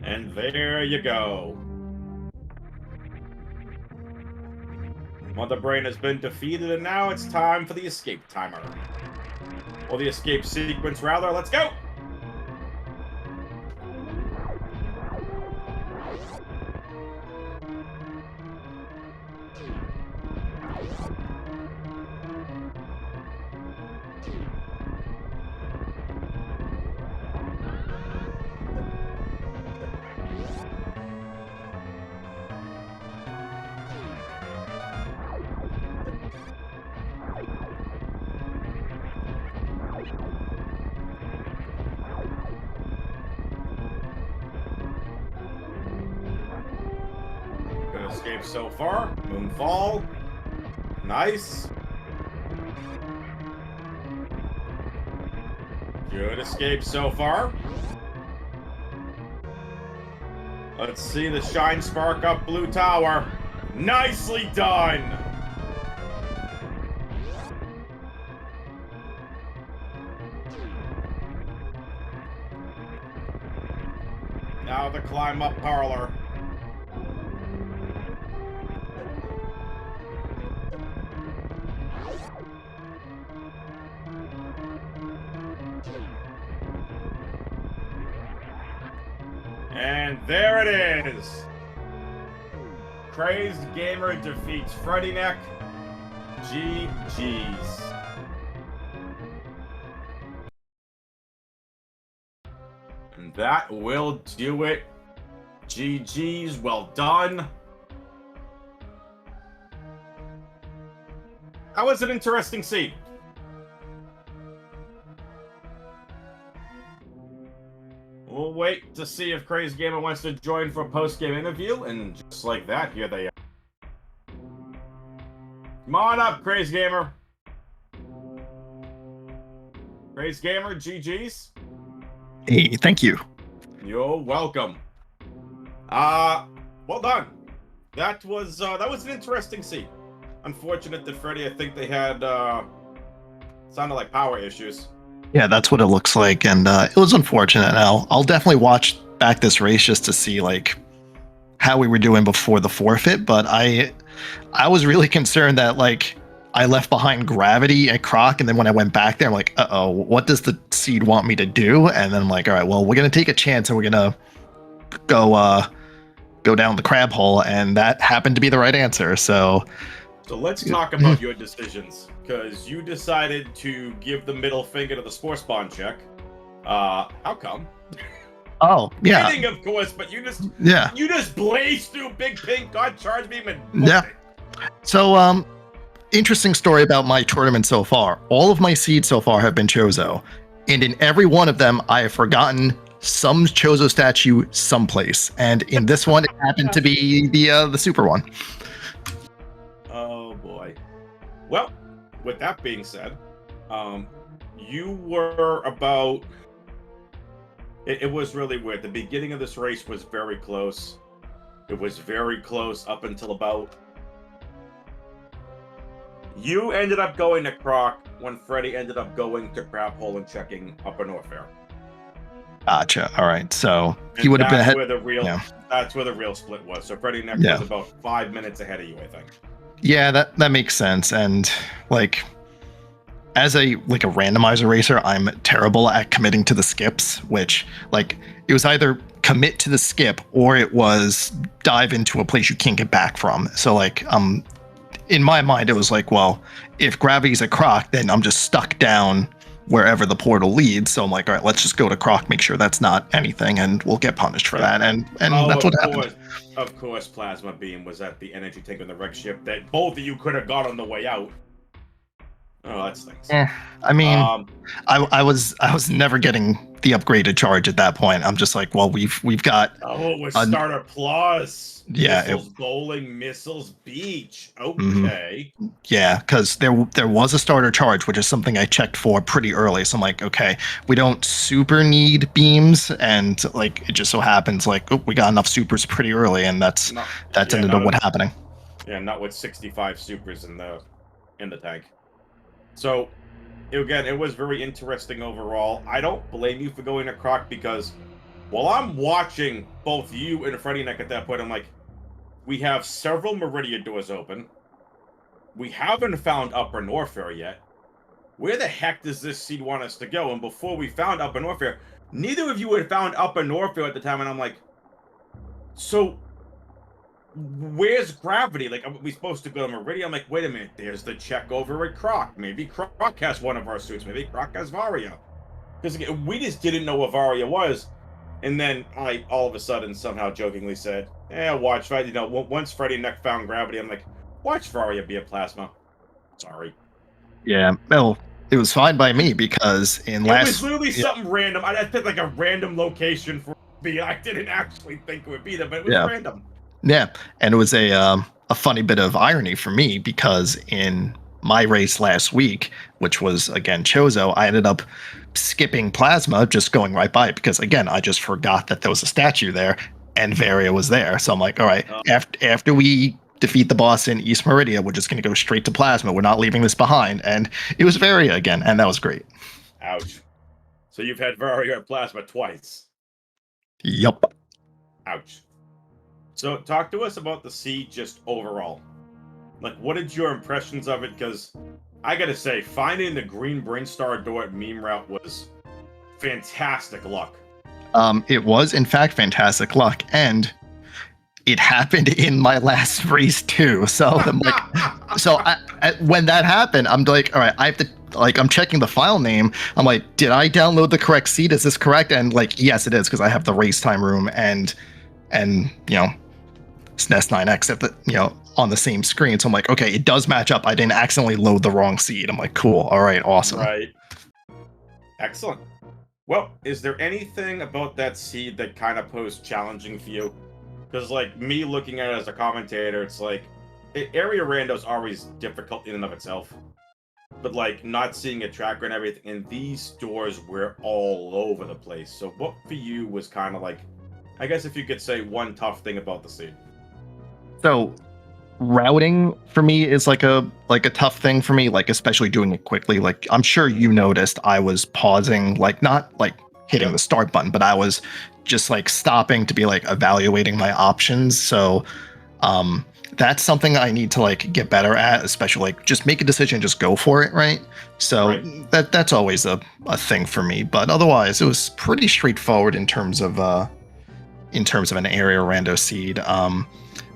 And there you go. Mother Brain has been defeated, and now it's time for the escape timer. Or the escape sequence, rather. Let's go! Good escape so far. Moonfall. Nice. Good escape so far. Let's see the shine spark up Blue Tower. Nicely done! Now the climb up parlor. And there it is. crazdgamer defeats Freddyn3k. GG's. And that will do it. GG's, well done. That was an interesting scene. We'll wait to see if crazdgamer wants to join for a post-game interview, and just like that, here they are. Come on up, crazdgamer. crazdgamer, GG's. Hey, thank you. You're welcome. Well done. That was an interesting scene. Unfortunate that Freddy, I think they had sounded like power issues. Yeah, that's what it looks like, and it was unfortunate. And I'll definitely watch back this race just to see like how we were doing before the forfeit. But I was really concerned that like I left behind Gravity and Croc, and then when I went back there, I'm like, uh-oh, what does the seed want me to do? And then I'm like, all right, well, we're gonna take a chance and we're gonna go down the crab hole, and that happened to be the right answer. So let's talk about your decisions, because you decided to give the middle finger to the sports bond check. How come? Oh, yeah. Kidding, of course, but you just blazed through Big Pink, got charge beam, and yeah. So interesting story about my tournament so far. All of my seeds so far have been Chozo, and in every one of them, I have forgotten some Chozo statue someplace, and in this one, it happened to be the super one. Oh boy. Well, with that being said, you were about. It was really weird. The beginning of this race was very close. It was very close up until about. You ended up going to Croc when Freddy ended up going to Crab Hole and checking Upper Norfair. Gotcha. All right. So he would have been ahead. That's where the real split was. So Freddyn3k was about 5 minutes ahead of you, I think. Yeah, that makes sense. And like, as a randomizer racer, I'm terrible at committing to the skips. Which like it was either commit to the skip or it was dive into a place you can't get back from. So like in my mind, it was like, well, if Gravity's a Croc, then I'm just stuck down wherever the portal leads. So I'm like, all right, let's just go to Croc, make sure that's not anything, and we'll get punished for that. And that's what happened. Of course, Plasma Beam was at the energy tank on the wreck ship that both of you could have got on the way out. Oh, that stinks. I mean, I was never getting the upgraded charge at that point. I'm just like, well, we've got. Oh, it was starter plus. Yeah, missiles bowling, missiles beach. Okay. Yeah, because there was a starter charge, which is something I checked for pretty early. So I'm like, okay, we don't super need beams, and like it just so happens like we got enough supers pretty early, and that ended up what happening. Yeah, not with 65 supers in the tank. So again, it was very interesting overall. I don't blame you for going to Croc, because while I'm watching both you and Freddyn3k at that point, I'm like, we have several Meridian doors open. We haven't found Upper Norfair yet. Where the heck does this seed want us to go? And before we found Upper Norfair, neither of you had found Upper Norfair at the time, and I'm like, so where's Gravity? Like, are we supposed to go to Meridian? I'm like, wait a minute, there's the check over at Croc. Maybe Croc has one of our suits. Maybe Croc has Varia. Because again, we just didn't know what Varia was. And then I, all of a sudden, somehow jokingly said, watch, you know, once Freddyn3k found Gravity, I'm like, watch Varia be a Plasma. Sorry. Yeah, well, it was fine by me, because it was literally something random. I picked like a random location for me. I didn't actually think it would be there, but it was random. Yeah, and it was a funny bit of irony for me, because in my race last week, which was again Chozo, I ended up skipping Plasma, just going right by it, because again I just forgot that there was a statue there and Varia was there. So I'm like, all right, after we defeat the boss in East Meridia, we're just going to go straight to Plasma. We're not leaving this behind. And it was Varia again, and that was great. Ouch. So you've had Varia at Plasma twice. Yup. Ouch. So talk to us about the seed just overall. Like, what did your impressions of it? Because I gotta say, finding the green Brainstar door at Meme Route was fantastic luck. It was in fact fantastic luck, and it happened in my last race too. So I'm like, when that happened, I'm like, all right, I have to like, I'm checking the file name. I'm like, did I download the correct seed? Is this correct? And like, yes, it is, because I have the race time room and you know, SNES 9X at the on the same screen. So I'm like, okay, it does match up. I didn't accidentally load the wrong seed. I'm like, cool, all right, awesome. Right. Excellent. Well, is there anything about that seed that kind of posed challenging for you? Because, like, me looking at it as a commentator, it's like, area rando's always difficult in and of itself. But, like, not seeing a tracker and everything, and these doors were all over the place. So what for you was kind of like, I guess if you could say one tough thing about the seed? So routing for me is like a tough thing for me, like especially doing it quickly. Like I'm sure you noticed I was pausing, like not like hitting the start button, but I was just like stopping to be like evaluating my options. So that's something I need to like get better at, especially like just make a decision, just go for it, right? So that's always a thing for me. But otherwise it was pretty straightforward in terms of an area rando seed.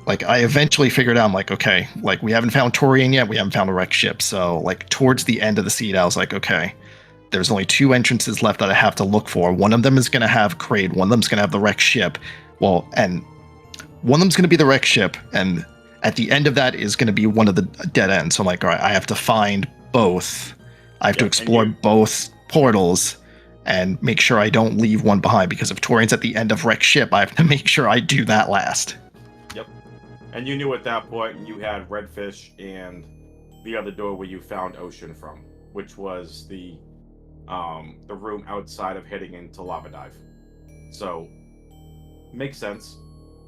Like I eventually figured out, I'm like, okay, like we haven't found Torian yet, we haven't found a wrecked ship. So like towards the end of the seed, I was like, okay, there's only 2 entrances left that I have to look for. One of them is gonna have Kraid, one of them's gonna have the wrecked ship. Well, and one of them's gonna be the wrecked ship, and at the end of that is gonna be one of the dead ends. So I'm like, all right, I have to find both. I have to explore both portals and make sure I don't leave one behind, because if Torian's at the end of wrecked ship, I have to make sure I do that last. Yep. And you knew at that point you had Redfish and the other door where you found Ocean from, which was the room outside of heading into Lava Dive. So makes sense.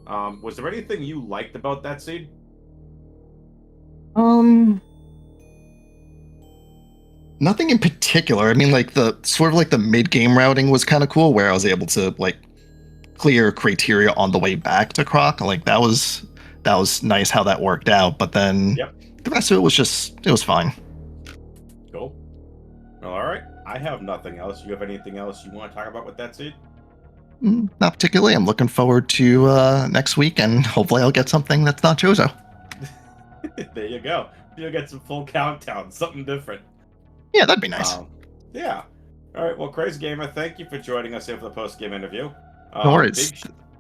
Was there anything you liked about that seed? Nothing in particular. I mean, like the sort of like the mid-game routing was kind of cool, where I was able to like clear criteria on the way back to Croc. Like that was nice how that worked out. But then the rest of it was fine. Cool. Well, all right. I have nothing else. You have anything else you want to talk about with that seed? Not particularly. I'm looking forward to next week, and hopefully I'll get something that's not Chozo. There you go. You'll get some full countdown, something different. Yeah, that'd be nice. Yeah. All right. Well, crazdgamer, thank you for joining us here for the post-game interview. No worries.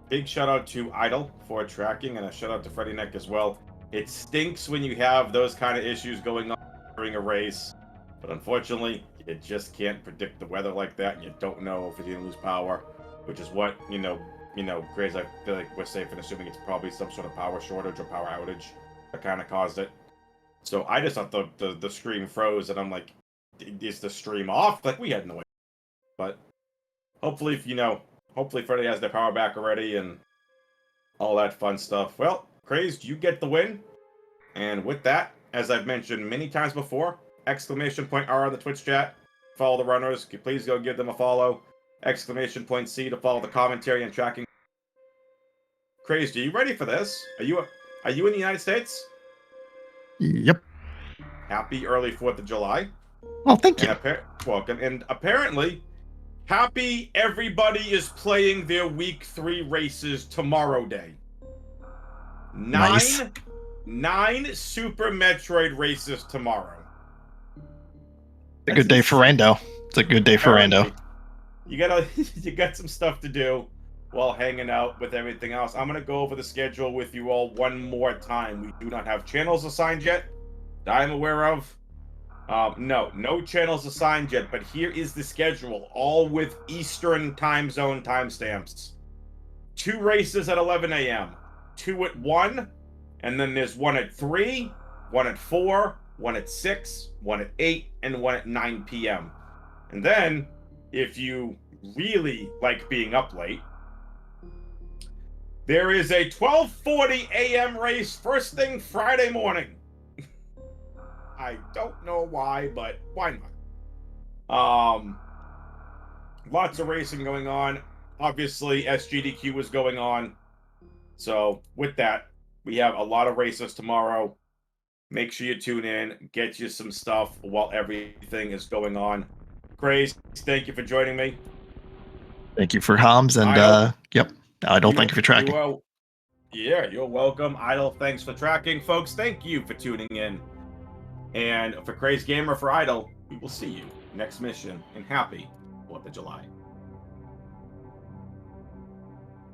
Big shout out to Idle for tracking, and a shout out to Freddyn3k as well. It stinks when you have those kind of issues going on during a race, but unfortunately, you just can't predict the weather like that, and you don't know if you're going to lose power, which is what, Grace, I feel like we're safe in assuming it's probably some sort of power shortage or power outage that kind of caused it. So I just thought the stream froze, and I'm like, is the stream off? Like, we had no idea. But hopefully, hopefully Freddy has their power back already and all that fun stuff. Well, Crazed, you get the win. And with that, as I've mentioned many times before, !R on the Twitch chat. Follow the runners. Please go give them a follow. !C to follow the commentary and tracking. Crazed, are you ready for this? Are you in the United States? Yep. Happy early 4th of July. Well, thank you. Welcome. And apparently, happy everybody is playing their week 3 races tomorrow day. Nice. 9 Super Metroid races tomorrow. It's a good day for Rando. It's a good day for Rando. You got some stuff to do while hanging out with everything else. I'm gonna go over the schedule with you all one more time. We do not have channels assigned yet that I'm aware of. No channels assigned yet, but here is the schedule, all with Eastern time zone timestamps. 2 races at 11 a.m., 2 at 1, and then there's 1 at 3, 1 at 4, 1 at 6, 1 at 8, and 1 at 9 p.m. And then, if you really like being up late, there is a 12:40 a.m. race first thing Friday morning. I don't know why, but why not? Lots of racing going on. Obviously, SGDQ was going on. So, with that, we have a lot of races tomorrow. Make sure you tune in, get you some stuff while everything is going on. Grace, thank you for joining me. Thank you for Homs, and Idle, yep, Idle, thank you for tracking. Yeah, you're welcome. Idle, thanks for tracking. Folks, thank you for tuning in. And for crazdgamer, for Idle, we will see you next mission, and happy 4th of July.